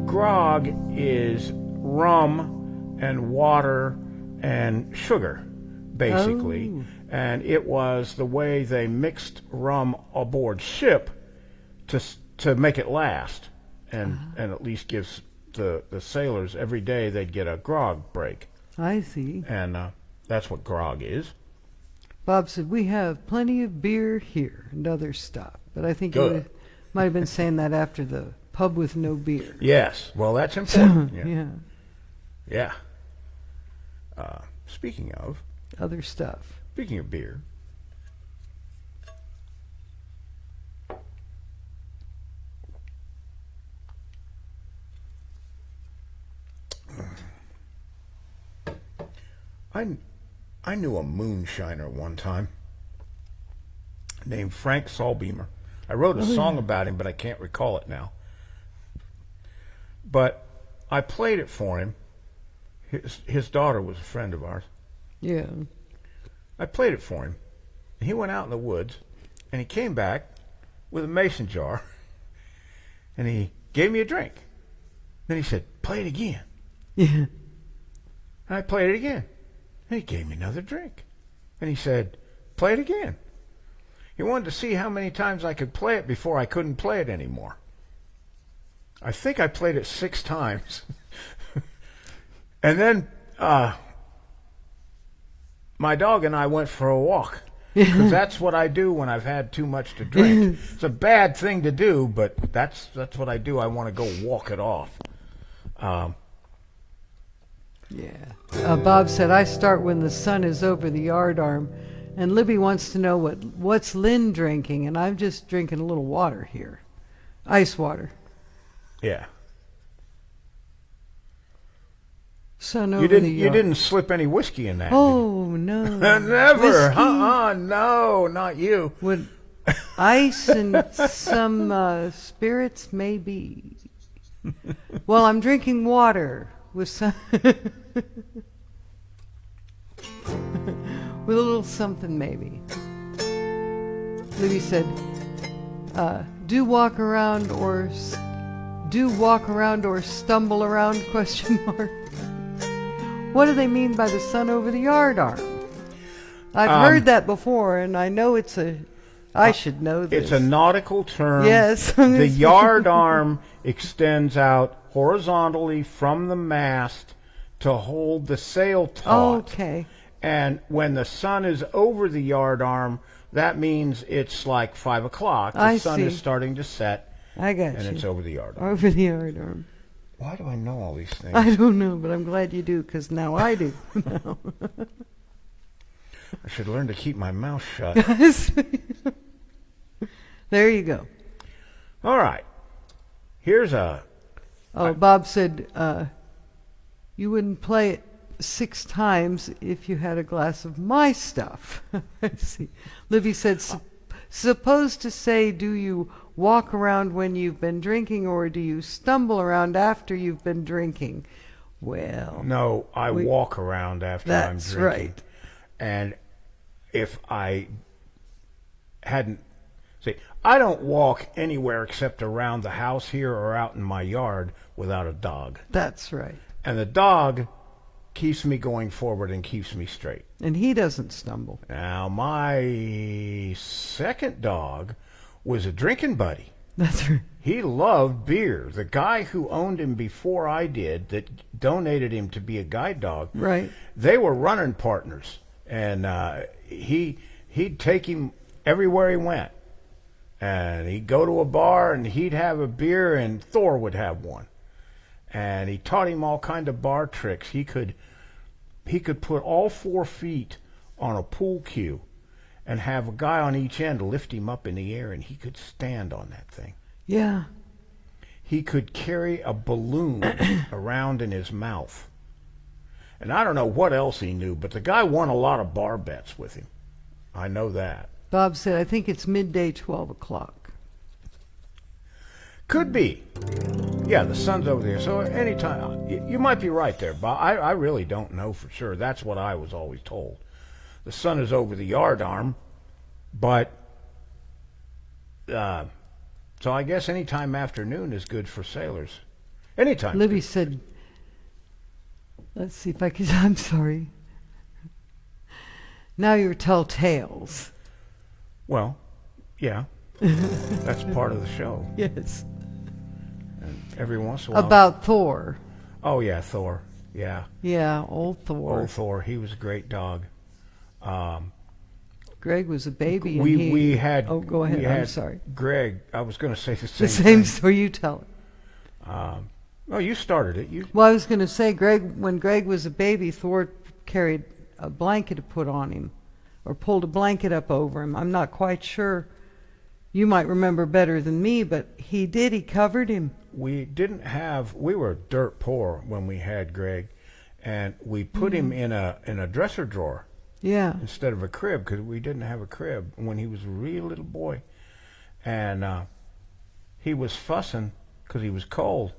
Grog is rum and water and sugar, basically. Oh. And it was the way they mixed rum aboard ship to make it last, and at least gives the sailors every day they'd get a grog break. I see. And that's what grog is. Bob said, we have plenty of beer here and other stuff. But I think Good. you might have been saying that after the pub with no beer. Yes, well, that's important. Yeah. Yeah. Speaking of Other stuff. beer, I knew a moonshiner one time named Frank Solbeamer. I wrote a song about him, but I can't recall it now. But I played it for him. His daughter was a friend of ours. Yeah. I played it for him. And he went out in the woods, and he came back with a mason jar, and he gave me a drink. Then he said, play it again. Yeah. And I played it again. And he gave me another drink. And he said, play it again. He wanted to see how many times I could play it before I couldn't play it anymore. I think I played it 6 times. And then my dog and I went for a walk. Because that's what I do when I've had too much to drink. It's a bad thing to do, but that's what I do. I want to go walk it off. Yeah. Bob said, I start when the sun is over the yard arm. And Libby wants to know what's Lynn drinking, and I'm just drinking a little water here. Ice water. Yeah. Sun over You the didn't yard. slip any whiskey in that. Oh, no. Never. Whiskey? No, not you. Would ice and some spirits, maybe. Well, I'm drinking water with some... with a little something, maybe. Libby said, do walk around or stumble around, question mark. What do they mean by the sun over the yard arm? I've heard that before, and I know I should know this. It's a nautical term. Yes. The yard arm extends out horizontally from the mast to hold the sail taut. Okay. And when the sun is over the yard arm, that means it's like 5 o'clock. The sun is starting to set. I got and you. it's over the yard arm. Over the yard arm. Why do I know all these things? I don't know, but I'm glad you do, because now I do. Now. I should learn to keep my mouth shut. There you go. All right. Here's a... Bob said you wouldn't play it 6 times if you had a glass of my stuff. I see. Livy said, supposed to say, do you walk around when you've been drinking, or do you stumble around after you've been drinking? Well, No, I walk around after I'm that's drinking. right. And if I hadn't... See, I don't walk anywhere except around the house here or out in my yard without a dog. That's right. And the dog keeps me going forward and keeps me straight. And he doesn't stumble. Now, my second dog was a drinking buddy. That's right. He loved beer. The guy who owned him before I did, that donated him to be a guide dog, Right. they were running partners. And he'd take him everywhere he went. And he'd go to a bar and he'd have a beer and Thor would have one. And he taught him all kind of bar tricks. He could put all 4 feet on a pool cue and have a guy on each end lift him up in the air, and he could stand on that thing. Yeah. He could carry a balloon around in his mouth. And I don't know what else he knew, but the guy won a lot of bar bets with him. I know that. Bob said, I think it's midday, 12 o'clock. Could be. Yeah, the sun's over there. So anytime, you might be right there, Bob. I really don't know for sure. That's what I was always told. The sun is over the yard arm, but so I guess anytime afternoon is good for sailors. Anytime. Libby said, let's see if I can, I'm sorry. Now you're tell tales. Well, yeah. That's part of the show. Yes. And every once in a while. About Thor. Oh, yeah, Thor. Yeah. Yeah, old Thor. Old Thor. He was a great dog. Greg was a baby. And We had. Oh, go ahead. we I'm had sorry. Greg. I was going to say the same The same thing. story. You tell it. Oh, you started it. You. Well, I was going to say, when Greg was a baby, Thor carried a blanket to put on him, or pulled a blanket up over him. I'm not quite sure. You might remember better than me, but he did. He covered him. We were dirt poor when we had Greg, and we put him in a dresser drawer Yeah. instead of a crib, because we didn't have a crib when he was a real little boy. And he was fussing because he was cold.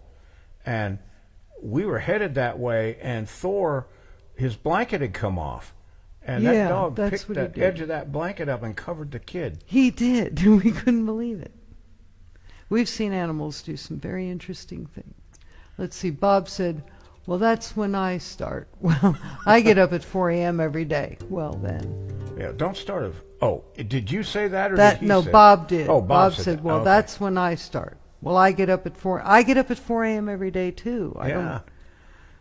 And we were headed that way, and Thor, his blanket had come off. And Yeah, that dog that's picked what he that did. edge of that blanket up and covered the kid. He did. We couldn't believe it. We've seen animals do some very interesting things. Let's see. Bob said, well, that's when I start. Well, I get up at 4 a.m. every day. Well, then. Yeah, don't start of... Oh, did you say that, or That did he no, say it? Bob did. Oh, Bob said said, that. well, Okay. that's when I start. Well, I get up at 4. I get up at 4 a.m. every day, too. I Yeah.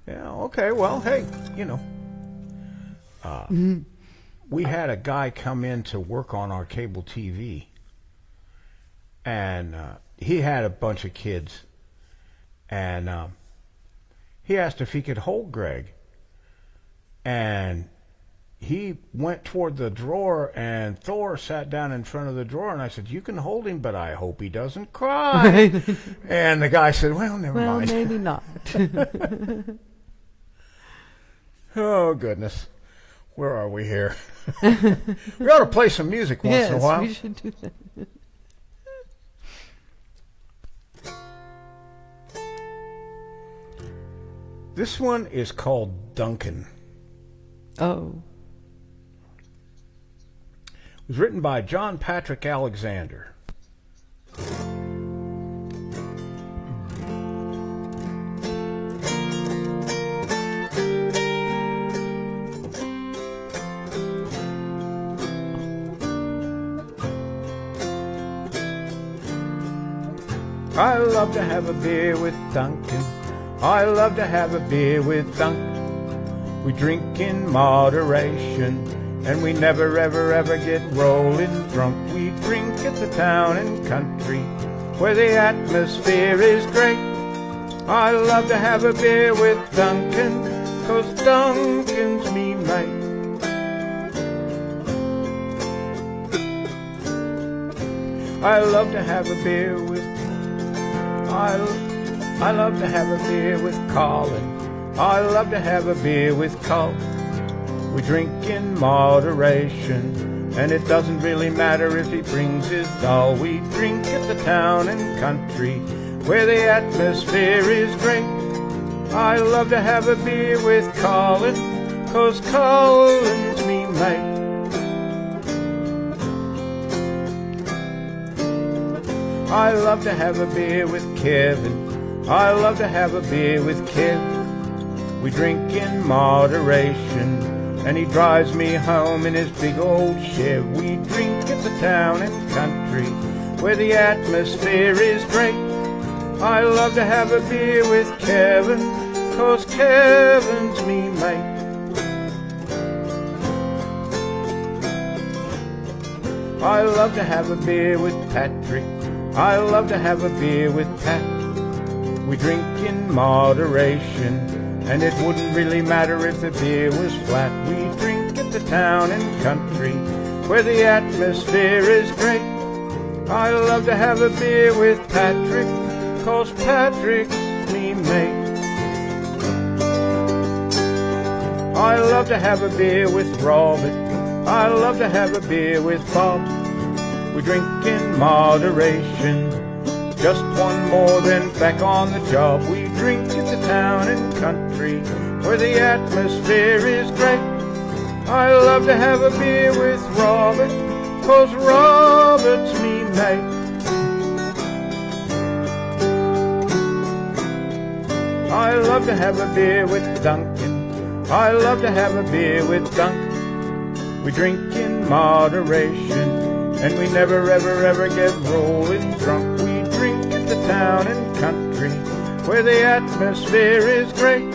don't. Yeah, okay. Well, hey, you know. We had a guy come in to work on our cable TV, and he had a bunch of kids, and he asked if he could hold Greg, and he went toward the drawer, and Thor sat down in front of the drawer, and I said, you can hold him, but I hope he doesn't cry. And the guy said, well, never Well, mind. maybe not. Oh, goodness. Where are we here? We ought to play some music once in a while. Yes, we should do that. This one is called Duncan. Oh. It was written by John Patrick Alexander. I love to have a beer with Duncan. I love to have a beer with Duncan. We drink in moderation, and we never ever ever get rolling drunk. We drink at the town and country, where the atmosphere is great. I love to have a beer with Duncan, 'cause Duncan's me mate. I love to have a beer with I love to have a beer with Colin. I love to have a beer with Col. We drink in moderation, and it doesn't really matter if he brings his doll. We drink at the town and country, where the atmosphere is great. I love to have a beer with Colin, 'cause Colin's me mate. I love to have a beer with Kevin, I love to have a beer with Kev. We drink in moderation, and he drives me home in his big old Chev. We drink at the town and country, where the atmosphere is great. I love to have a beer with Kevin, 'cause Kevin's me mate. I love to have a beer with Patrick, I love to have a beer with Pat. We drink in moderation, and it wouldn't really matter if the beer was flat. We drink at the town and country, where the atmosphere is great. I love to have a beer with Patrick, 'cause Patrick's me mate. I love to have a beer with Robert, I love to have a beer with Bob. We drink in moderation, just one more then back on the job. We drink at the town and country, where the atmosphere is great. I love to have a beer with Robert, 'cause Robert's me mate. I love to have a beer with Duncan, I love to have a beer with Duncan. We drink in moderation, and we never ever ever get rolling drunk. We drink at the town and country, where the atmosphere is great.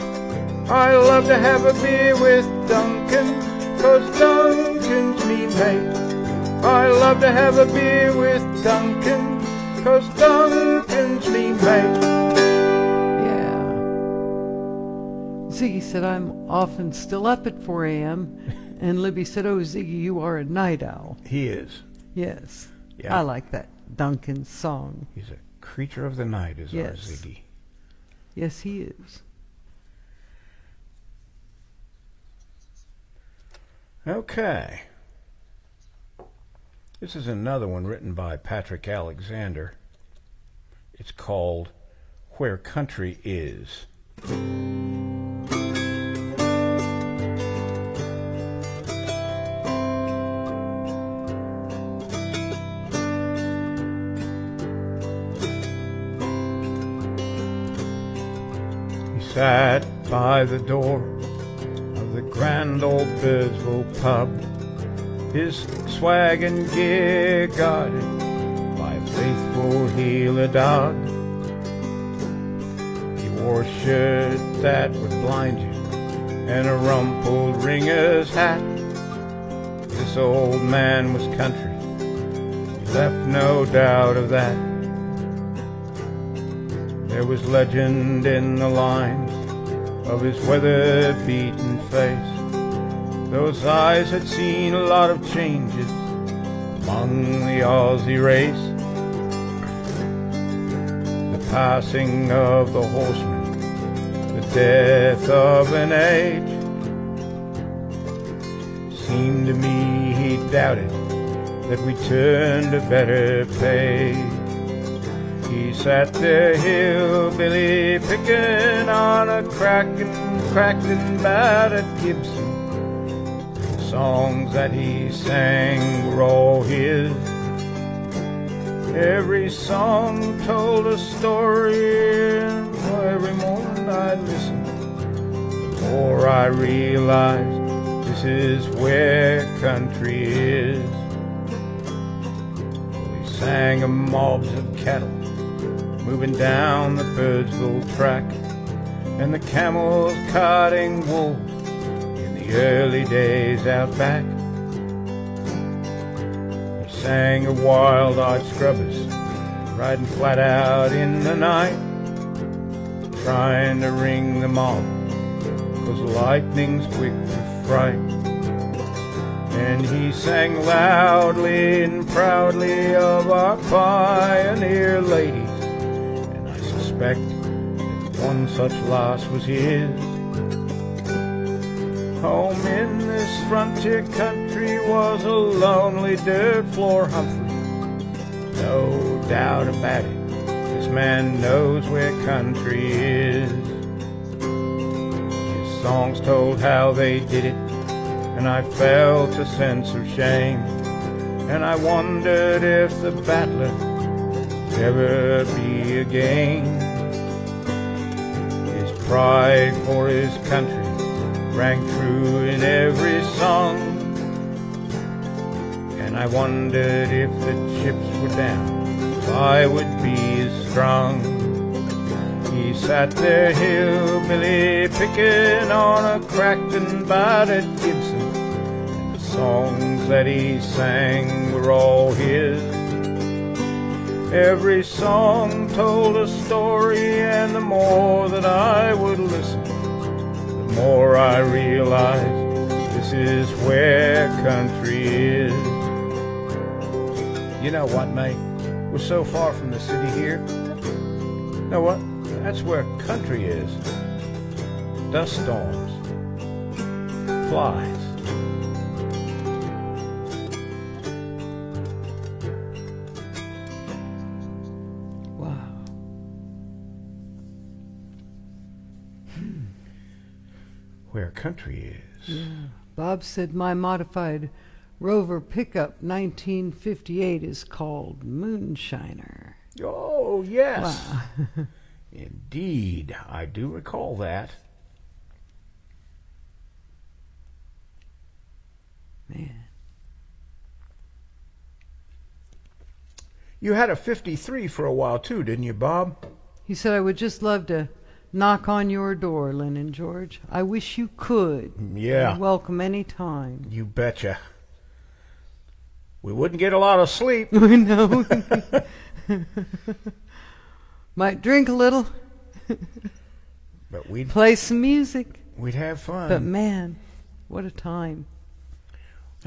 I love to have a beer with Duncan, 'cause Duncan's me mate. I love to have a beer with Duncan, 'cause Duncan's me mate. Yeah. Ziggy said I'm often still up at 4 a.m. And Libby said, "Oh, Ziggy, you are a night owl." He is. Yes. Yeah. I like that Duncan song. He's a creature of the night, is our Yes. Ziggy. Yes, he is. Okay. This is another one written by Patrick Alexander. It's called Where Country Is. Sat by the door of the grand old Birdsville pub, his swag and gear guarded by a faithful heeler dog. He wore a shirt that would blind you and a rumpled ringer's hat. This old man was country, he left no doubt of that. There was legend in the lines of his weather-beaten face. Those eyes had seen a lot of changes among the Aussie race. The passing of the horseman, the death of an age. Seemed to me he doubted that we turned a better page. He sat there hillbilly picking on a cracked and battered Gibson. The songs that he sang were all his. Every song told a story, and every morning I'd listen. The more I realized this is where country is. Well, he sang of mobs of cattle moving down the Birdsville track, and the camels carting wool in the early days out back. He sang of wild-eyed scrubbers riding flat out in the night, trying to ring them off, 'cause lightning's quick to fright. And he sang loudly and proudly of our pioneer ladies, that one such loss was his. Home in this frontier country was a lonely dirt floor Humphrey. No doubt about it, this man knows where country is. songs told how they did it, and I felt a sense of shame. And I wondered if the battler ever be again. His pride for his country rang true in every song, and I wondered if the chips were down, if I would be as strong. He sat there hillbilly picking on a cracked and battered Gibson, and the songs that he sang were all his. Every song told a story, and the more that I would listen, the more I realized this is where country is. You know what, mate? We're so far from the city here. You know what? That's where country is. Dust storms, flies. Where country is. Yeah. Bob said my modified Rover pickup 1958 is called Moonshiner. Oh, yes. Wow. Indeed, I do recall that. Man. You had a 53 for a while too, didn't you, Bob? He said, I would just love to knock on your door, Lynn and George. I wish you could. Yeah. You're welcome any time. You betcha. We wouldn't get a lot of sleep. We know. Might drink a little. But we'd play some music. We'd have fun. But man, what a time.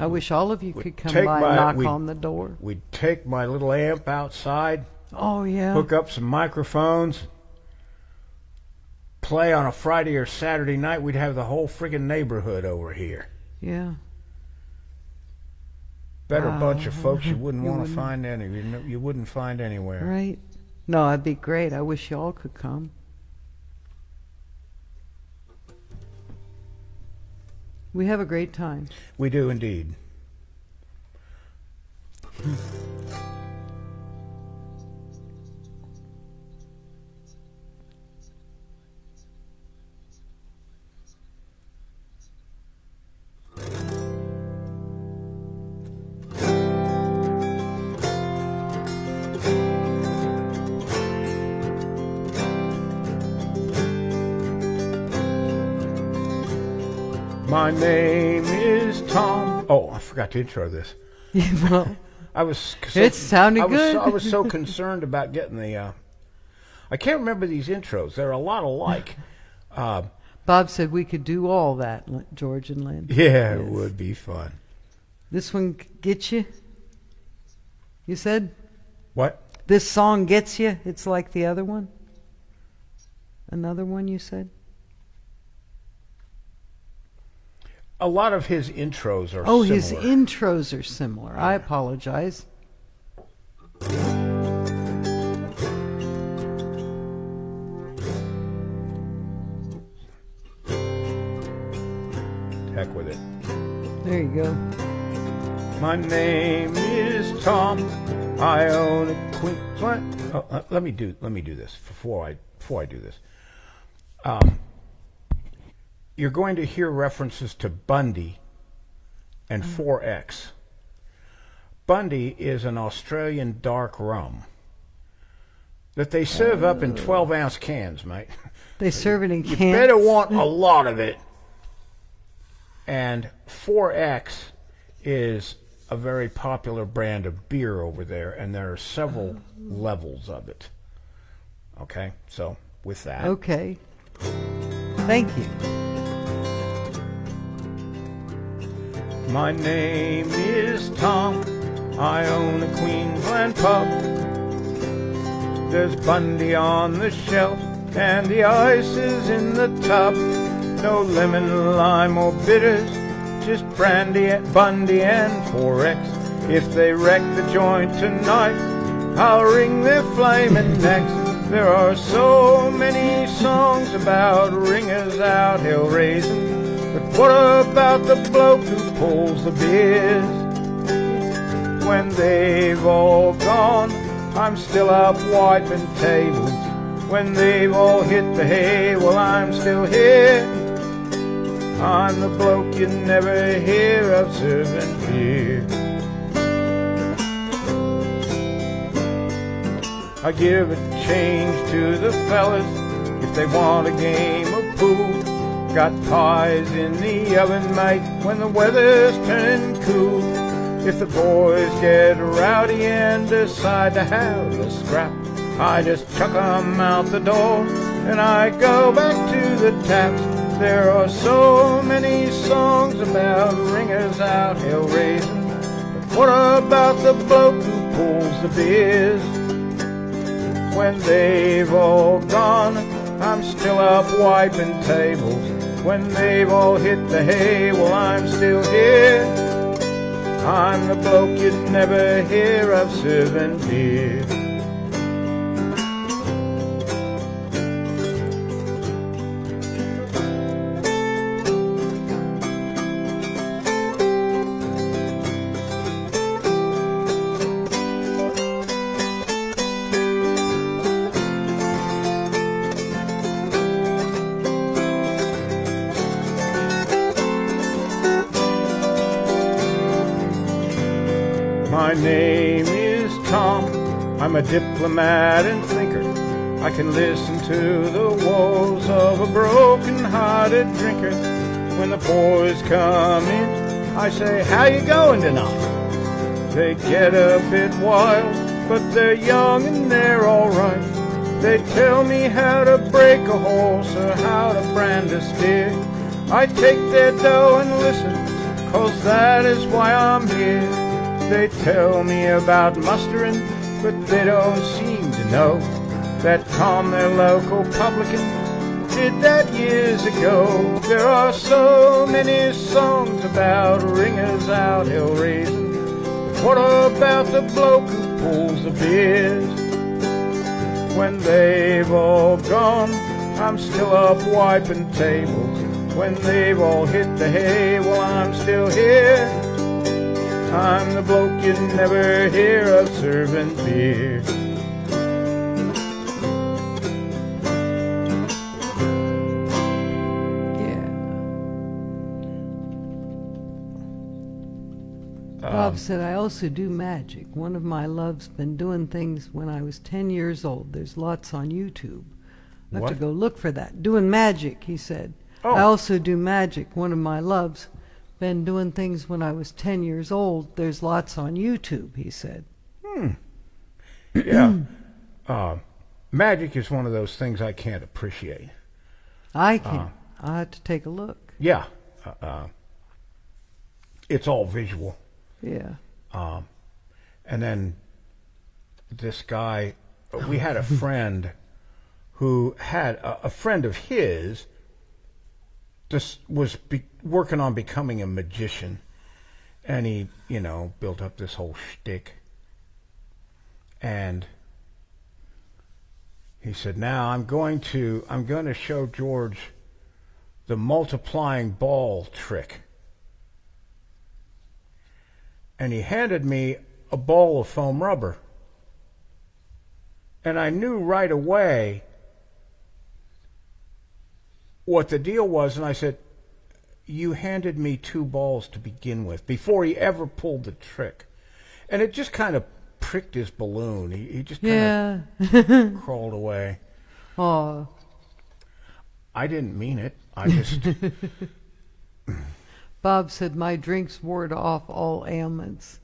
I wish all of you could come by and knock on the door. We'd take my little amp outside. Oh, yeah. Hook up some microphones. Play on a Friday or Saturday night. We'd have the whole friggin' neighborhood over here. Yeah. Better bunch of folks you wouldn't want to find you wouldn't find anywhere. Right. No, that'd be great. I wish you all could come. We have a great time. We do indeed. My name is Tom. Oh, I forgot to intro this. Well, I was. It sounded good. I was so concerned about getting the. I can't remember these intros. They're a lot alike. Bob said we could do all that, George and Lynn. Yeah, it would be fun. This one gets you? You said? What? This song gets you? It's like the other one? Another one you said? A lot of his intros are Oh, similar. his intros are similar. I apologize. Heck with it. There you go. My name is Tom. I own a Queensland. Oh, let me do this before I do this. You're going to hear references to Bundy and 4X. Bundy is an Australian dark rum that they serve up in 12-ounce cans, mate. They serve it in cans. You better want a lot of it. And 4X is a very popular brand of beer over there, and there are several levels of it. Okay, so with that. Okay. Thank you. My name is Tom. I own a Queensland pub. There's Bundy on the shelf, and the ice is in the tub. No lemon, lime, or bitters, just brandy, Bundy, and 4X. If they wreck the joint tonight, I'll wring their flaming necks. There are so many songs about ringers out hell raising, but what about the bloke who pulls the biz? When they've all gone, I'm still up wiping tables. When they've all hit the hay, well, I'm still here. I'm the bloke you never hear of serving beer. I give a change to the fellas if they want a game of pool. Got pies in the oven, mate, when the weather's turning cool. If the boys get rowdy and decide to have a scrap, I just chuck 'em out the door and I go back to the taps. There are so many songs about ringers out hell raising, but what about the bloke who pulls the biz? When they've all gone, I'm still up wiping tables. When they've all hit the hay, well, I'm still here. I'm the bloke you'd never hear of serving beer. My name is Tom, I'm a diplomat and thinker. I can listen to the woes of a broken-hearted drinker. When the boys come in, I say, how you going tonight? They get a bit wild, but they're young and they're alright. They tell me how to break a horse or how to brand a steer. I take their dough and listen, 'cause that is why I'm here. They tell me about mustering, but they don't seem to know that Tom, their local publican, did that years ago. There are so many songs about ringers out hell raising. What about the bloke who pulls the biz? When they've all gone, I'm still up wiping tables. When they've all hit the hay, well, I'm still here. I'm the bloke you'd never hear of serving beer. Bob said, I also do magic. One of my loves been doing things when I was 10 years old. There's lots on YouTube. I have to go look for that. Doing magic, he said. Oh. I also do magic. One of my loves been doing things when I was 10 years old. There's lots on YouTube, he said. Yeah. Magic is one of those things I can't appreciate. I can. I'll have to take a look. Yeah. It's all visual. Yeah. And then this guy, we had a friend who had a friend of his just was working on becoming a magician, and he, built up this whole shtick. And he said, now I'm going to show George the multiplying ball trick. And he handed me a ball of foam rubber. And I knew right away what the deal was, and I said, you handed me 2 balls to begin with, before he ever pulled the trick. And it just kind of pricked his balloon. He just kind of crawled away. Oh. I didn't mean it. I just... Bob said, my drinks ward off all ailments.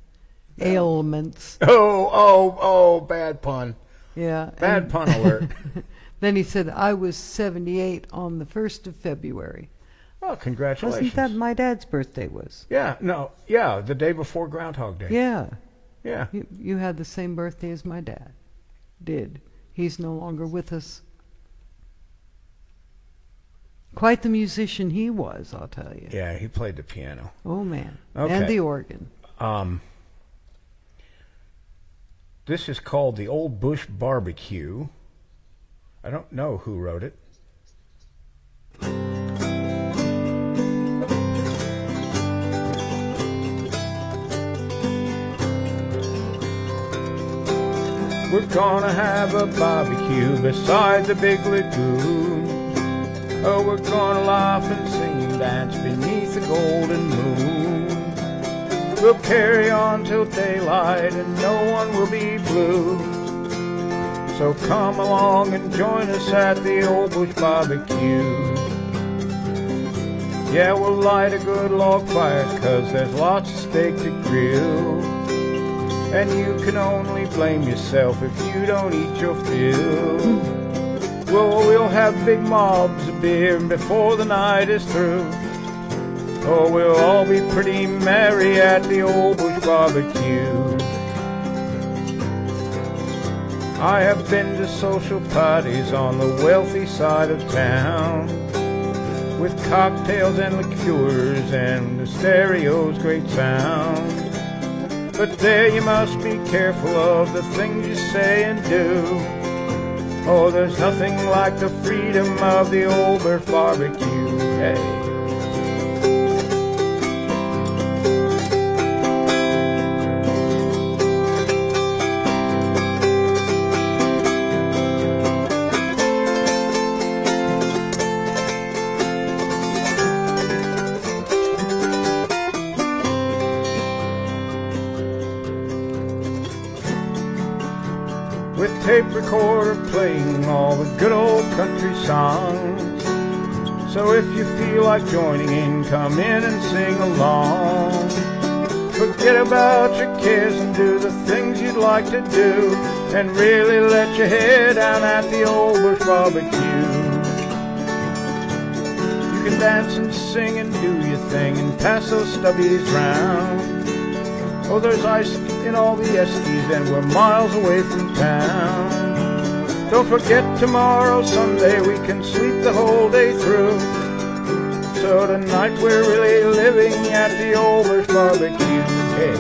Ailments. Oh, bad pun. Yeah. Bad pun alert. Then he said, I was 78 on the 1st of February. Oh, congratulations. Wasn't that my dad's birthday was? Yeah, the day before Groundhog Day. Yeah. Yeah. You had the same birthday as my dad. Did. He's no longer with us. Quite the musician he was, I'll tell you. Yeah, he played the piano. Oh, man. Okay. And the organ. This is called the Old Bush Barbecue. I don't know who wrote it. We're gonna have a barbecue beside the big lagoon. Oh, we're gonna laugh and sing and dance beneath the golden moon. We'll carry on till daylight and no one will be blue. So come along and join us at the old bush barbecue. Yeah, we'll light a good log fire 'cause there's lots of steak to grill. And you can only blame yourself if you don't eat your fill. Well, we'll have big mobs of beer before the night is through. Oh, we'll all be pretty merry at the old bush barbecue. I have been to social parties on the wealthy side of town, with cocktails and liqueurs and the stereo's great sound. But there you must be careful of the things you say and do. Oh, there's nothing like the freedom of the old bush barbecue. Hey. With tape recorder playing all the good old country songs. So if you feel like joining in, come in and sing along. Forget about your cares and do the things you'd like to do, and really let your hair down at the old bush barbecue. You can dance and sing and do your thing and pass those stubbies round. Oh, there's ice in all the eskies and we're miles away from town. Don't forget tomorrow, Sunday, we can sleep the whole day through. So tonight we're really living at the old bush barbecue. Hey,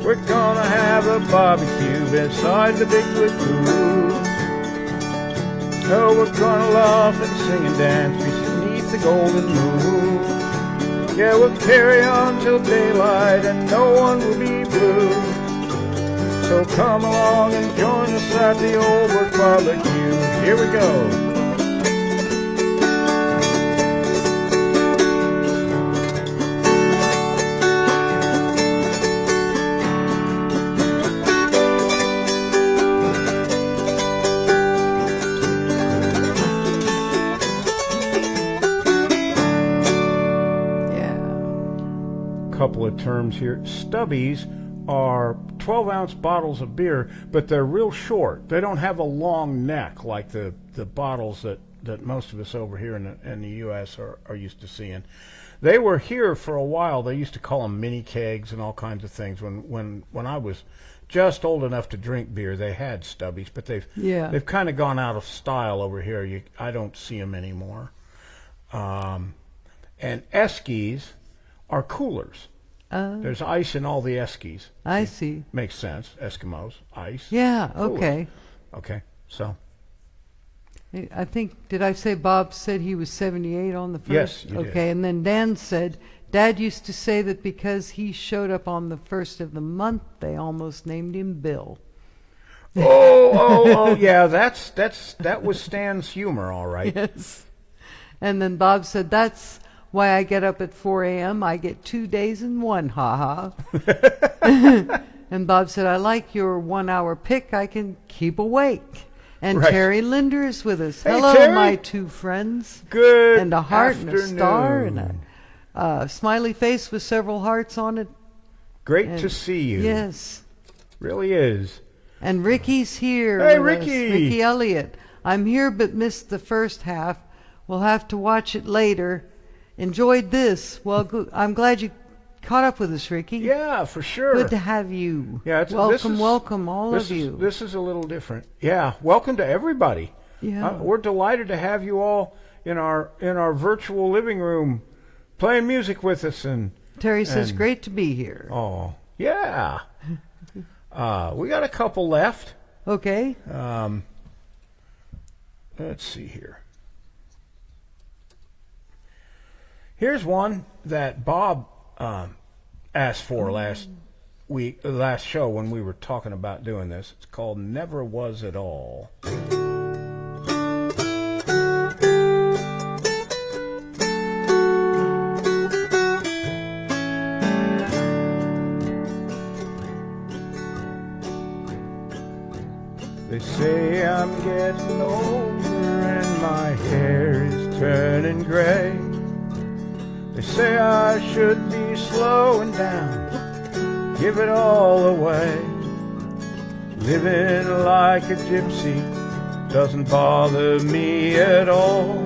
we're gonna have a barbecue beside the big lagoon. Oh, we're gonna laugh and sing and dance beneath the golden moon. Yeah, we'll carry on till daylight and no one will be blue. So come along and join us at the old bush barbecue. Here we go. Couple of terms here. Stubbies are 12-ounce bottles of beer, but they're real short. They don't have a long neck like the bottles that most of us over here in the U.S. are used to seeing. They were here for a while. They used to call them mini kegs and all kinds of things. When I was just old enough to drink beer, they had Stubbies, but they've kind of gone out of style over here. I don't see them anymore. And eskies are coolers. There's ice in all the eskies. I see. Makes sense. Eskimos, ice. Yeah, coolers. okay. Okay, so. I think, did I say Bob said he was 78 on the first? Yes, you did. Okay, and then Dan said, Dad used to say that because he showed up on the first of the month, they almost named him Bill. Oh, yeah, that was Stan's humor, all right. Yes. And then Bob said, that's why I get up at 4 a.m. I get 2 days in one, ha-ha. And Bob said, I like your 1 hour pick. I can keep awake. And right. Terry Linder is with us. Hey, Hello, Terry. my two friends. Good And a heart afternoon. and a star and a smiley face with several hearts on it. Great And to see you. Yes. Really is. And Ricky's here. Hey, with us. Ricky. Ricky Elliott. I'm here but missed the first half. We'll have to watch it later. Enjoyed this. Well, I'm glad you caught up with us, Ricky. Yeah, for sure. Good to have you. Yeah, welcome, all of you. This is a little different. Yeah, welcome to everybody. Yeah. We're delighted to have you all in our virtual living room playing music with us. And Terry says, great to be here. Oh, yeah. We got a couple left. Okay. Let's see here. Here's one that Bob asked for last show when we were talking about doing this. It's called Never Was It All. They say I'm getting older and my hair is turning gray. They say I should be slowing down, give it all away. Living like a gypsy doesn't bother me at all.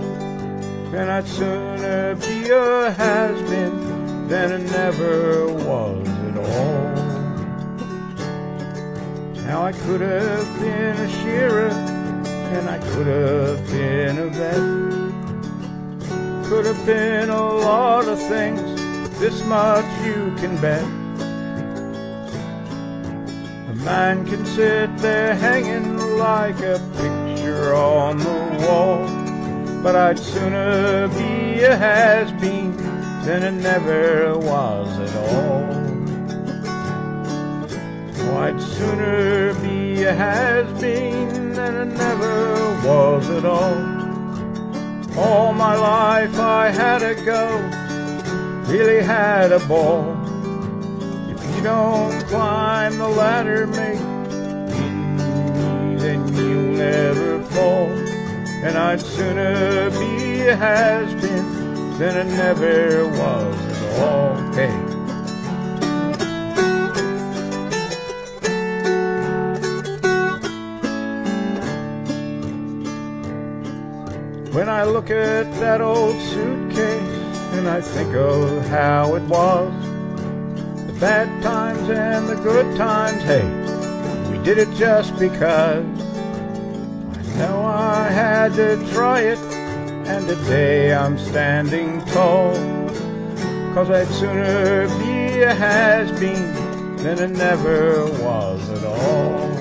And I'd sooner be a has-been than a never was at all. Now I could have been a shearer, and I could have been a vet. Could have been a lot of things, this much you can bet. A man can sit there hanging like a picture on the wall, but I'd sooner be a has-been than a never was at all. Oh, I'd sooner be a has-been than a never was at all. All my life I had a go, really had a ball. If you don't climb the ladder, mate, then you'll never fall. And I'd sooner be a has-been than a never was at all. Hey. When I look at that old suitcase and I think of how it was, the bad times and the good times, hey, we did it just because. I know I had to try it, and today I'm standing tall, 'cause I'd sooner be a has-been than a never was at all.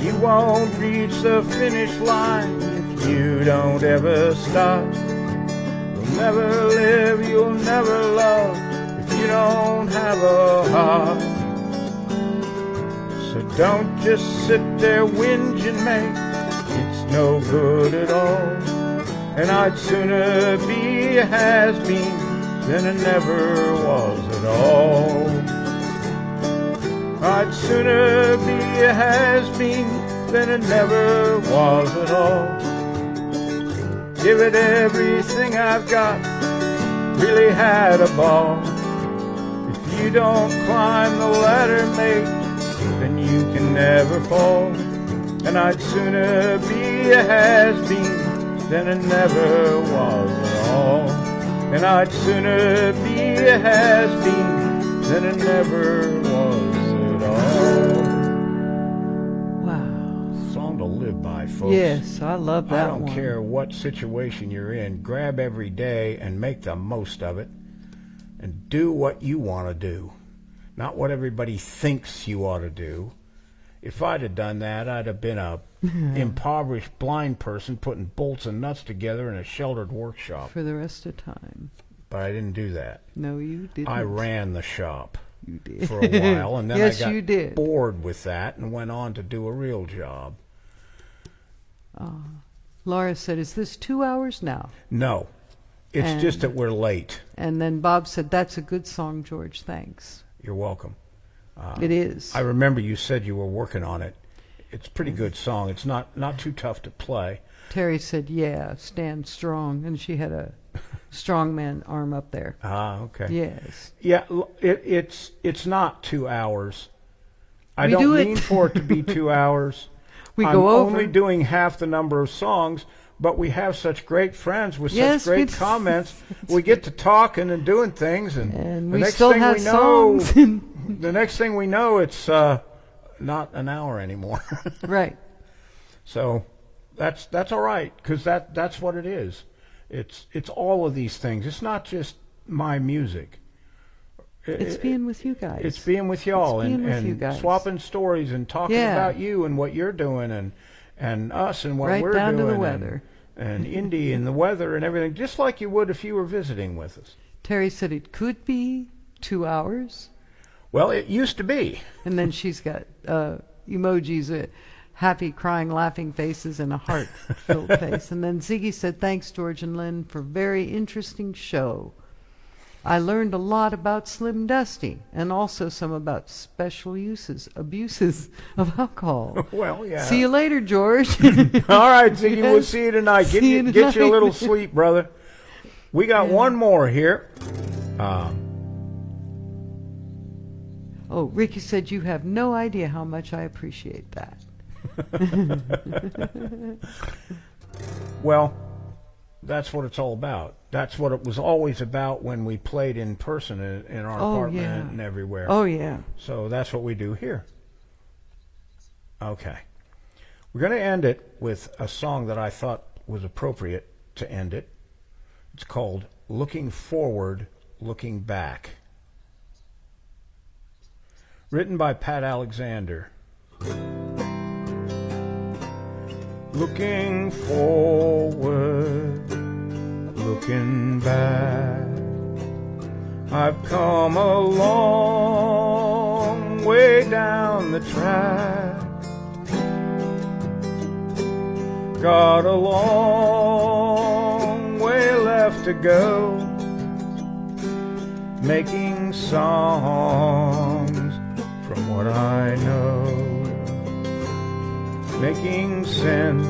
You won't reach the finish line if you don't ever stop. You'll never live, you'll never love if you don't have a heart. So don't just sit there whinging, mate, it's no good at all. And I'd sooner be a has-been than a never was at all. I'd sooner be a has-been than a never was at all. Give it everything I've got, really had a ball. If you don't climb the ladder, mate, then you can never fall. And I'd sooner be a has-been than a never was at all. And I'd sooner be a has-been than a never was. Wow. Song to live by, folks. Yes, I love that one. I don't care what situation you're in. Grab every day and make the most of it. And do what you want to do. Not what everybody thinks you ought to do. If I'd have done that, I'd have been a impoverished blind person putting bolts and nuts together in a sheltered workshop. For the rest of time. But I didn't do that. No, you didn't. I ran the shop. You did. For a while, and then yes, I got you did. bored with that and went on to do a real job. Laura said, is this 2 hours now? No, it's just that we're late. And then Bob said, that's a good song, George, thanks. You're welcome. It is. I remember you said you were working on it. It's a pretty good song. It's not too tough to play. Terry said, yeah, stand strong, and she had a strong man arm up there. Ah, okay. Yes. Yeah, it's not 2 hours. I don't mean for it to be 2 hours. I'm only doing half the number of songs, but we have such great friends with such great comments. We get to talking and doing things, and we still have songs. The next thing we know, it's not an hour anymore. Right. So that's all right, because that's what it is. It's all of these things. It's not just my music. It's being with you guys. It's being with y'all and you guys. Swapping stories and talking about you and what you're doing and us and what Right we're down to doing. the weather. And Indy and the weather and everything, just like you would if you were visiting with us. Terry said it could be 2 hours. Well, it used to be. And then she's got emojis, happy, crying, laughing faces, and a heart-filled face. And then Ziggy said, thanks, George and Lynn, for very interesting show. I learned a lot about Slim Dusty and also some about special abuses of alcohol. Well, yeah. See you later, George. All right, Ziggy, Yes. we'll see you tonight. See Get you you tonight. a little sleep, brother. We got one more here. Oh, Ricky said, you have no idea how much I appreciate that. Well, that's what it's all about. That's what it was always about when we played in person in our apartment and everywhere. Oh, yeah. So that's what we do here. Okay. We're going to end it with a song that I thought was appropriate to end it. It's called Looking Forward, Looking Back. Written by Pat Alexander. Looking forward, looking back, I've come a long way down the track, got a long way left to go, making songs from what I know, making sense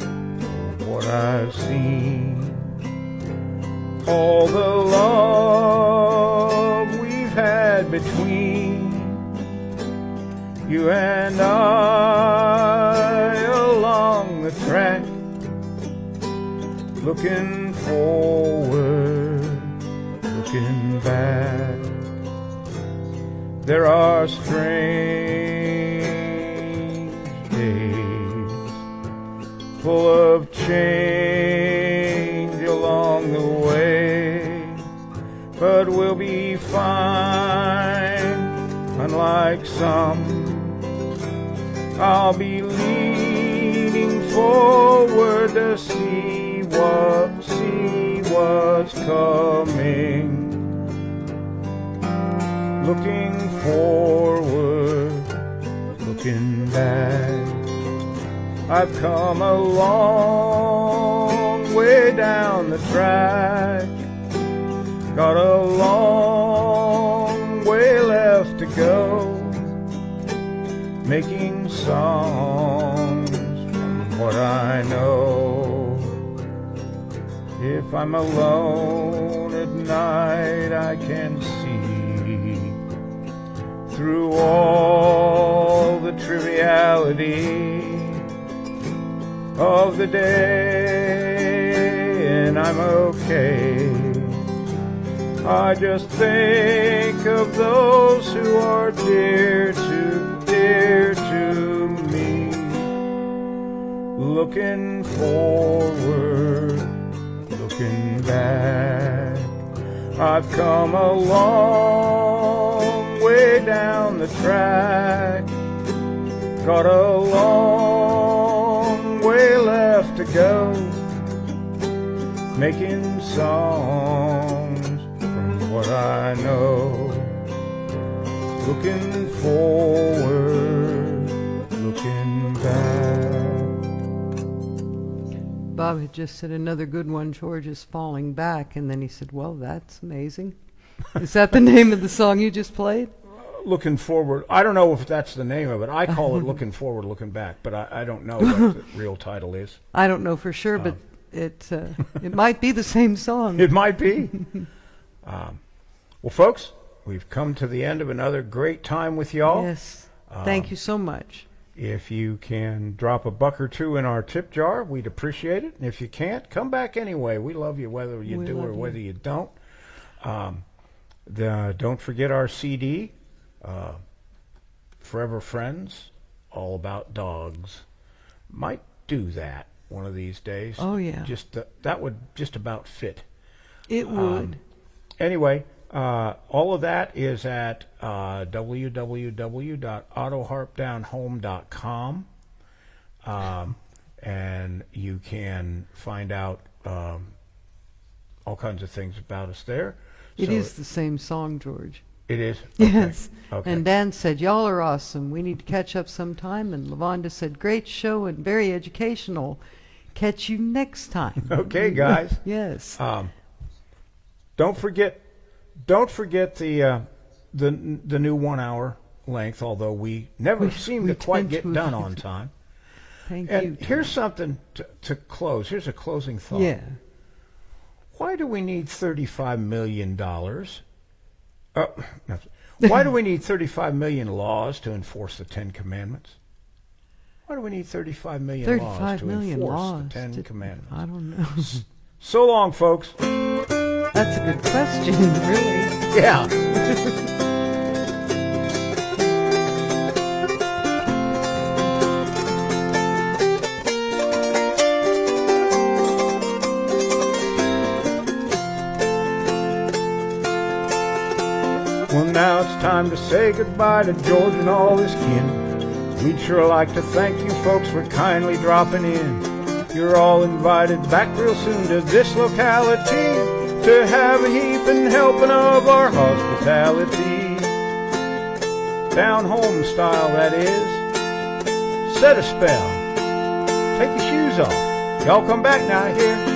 of what I've seen. All the love we've had between you and I along the track, looking forward, looking back. There are strange days full of change along the way, but we'll be fine. Unlike some, I'll be leaning forward to see what's coming. Looking forward, looking back, I've come a long way down the track, got a long way left to go, making songs from what I know. If I'm alone at night, I can see through all the triviality of the day, and I'm okay. I just think of those who are dear to me, looking forward, looking back. I've come a long way down the track, got a long way left to go, making songs from what I know, looking forward, looking back. Bob had just said another good one, George is falling back, and then he said, well, that's amazing. Is that the name of the song you just played? Looking forward. I don't know if that's the name of it. I call it Looking Forward, Looking Back, but I don't know what the real title is. I don't know for sure, but it might be the same song. It might be. Well, folks, we've come to the end of another great time with y'all. Yes. Thank you so much. If you can drop a buck or two in our tip jar, we'd appreciate it. And if you can't, come back anyway. We love you whether you do or whether you don't. Don't forget our CD, Forever Friends, all about dogs. Might do that one of these days. Oh, yeah. That would just about fit. It would. Anyway, all of that is at www.autoharpdownhome.com. and you can find out all kinds of things about us there. It So is the same song, George. It is? Okay. Yes. Okay. And Dan said, y'all are awesome. We need to catch up sometime. And Lavonda said, great show and very educational. Catch you next time. Okay, guys. Yes. Don't forget the new 1 hour length, although we never seem to quite tend get to done on time. Thank And you. here's something to close. Here's a closing thought. Yeah. Why do we need $35 million? Why do we need 35 million laws to enforce the 10 Commandments? Why do we need 35 million laws 35 to million enforce laws. the 10 Commandments? I don't know. So long, folks. That's a good question, really. Yeah. Well, now it's time to say goodbye to George and all his kin. We'd sure like to thank you folks for kindly dropping in. You're all invited back real soon to this locality to have a heaping helping of our hospitality. Down home style, that is. Set a spell. Take your shoes off. Y'all come back now here.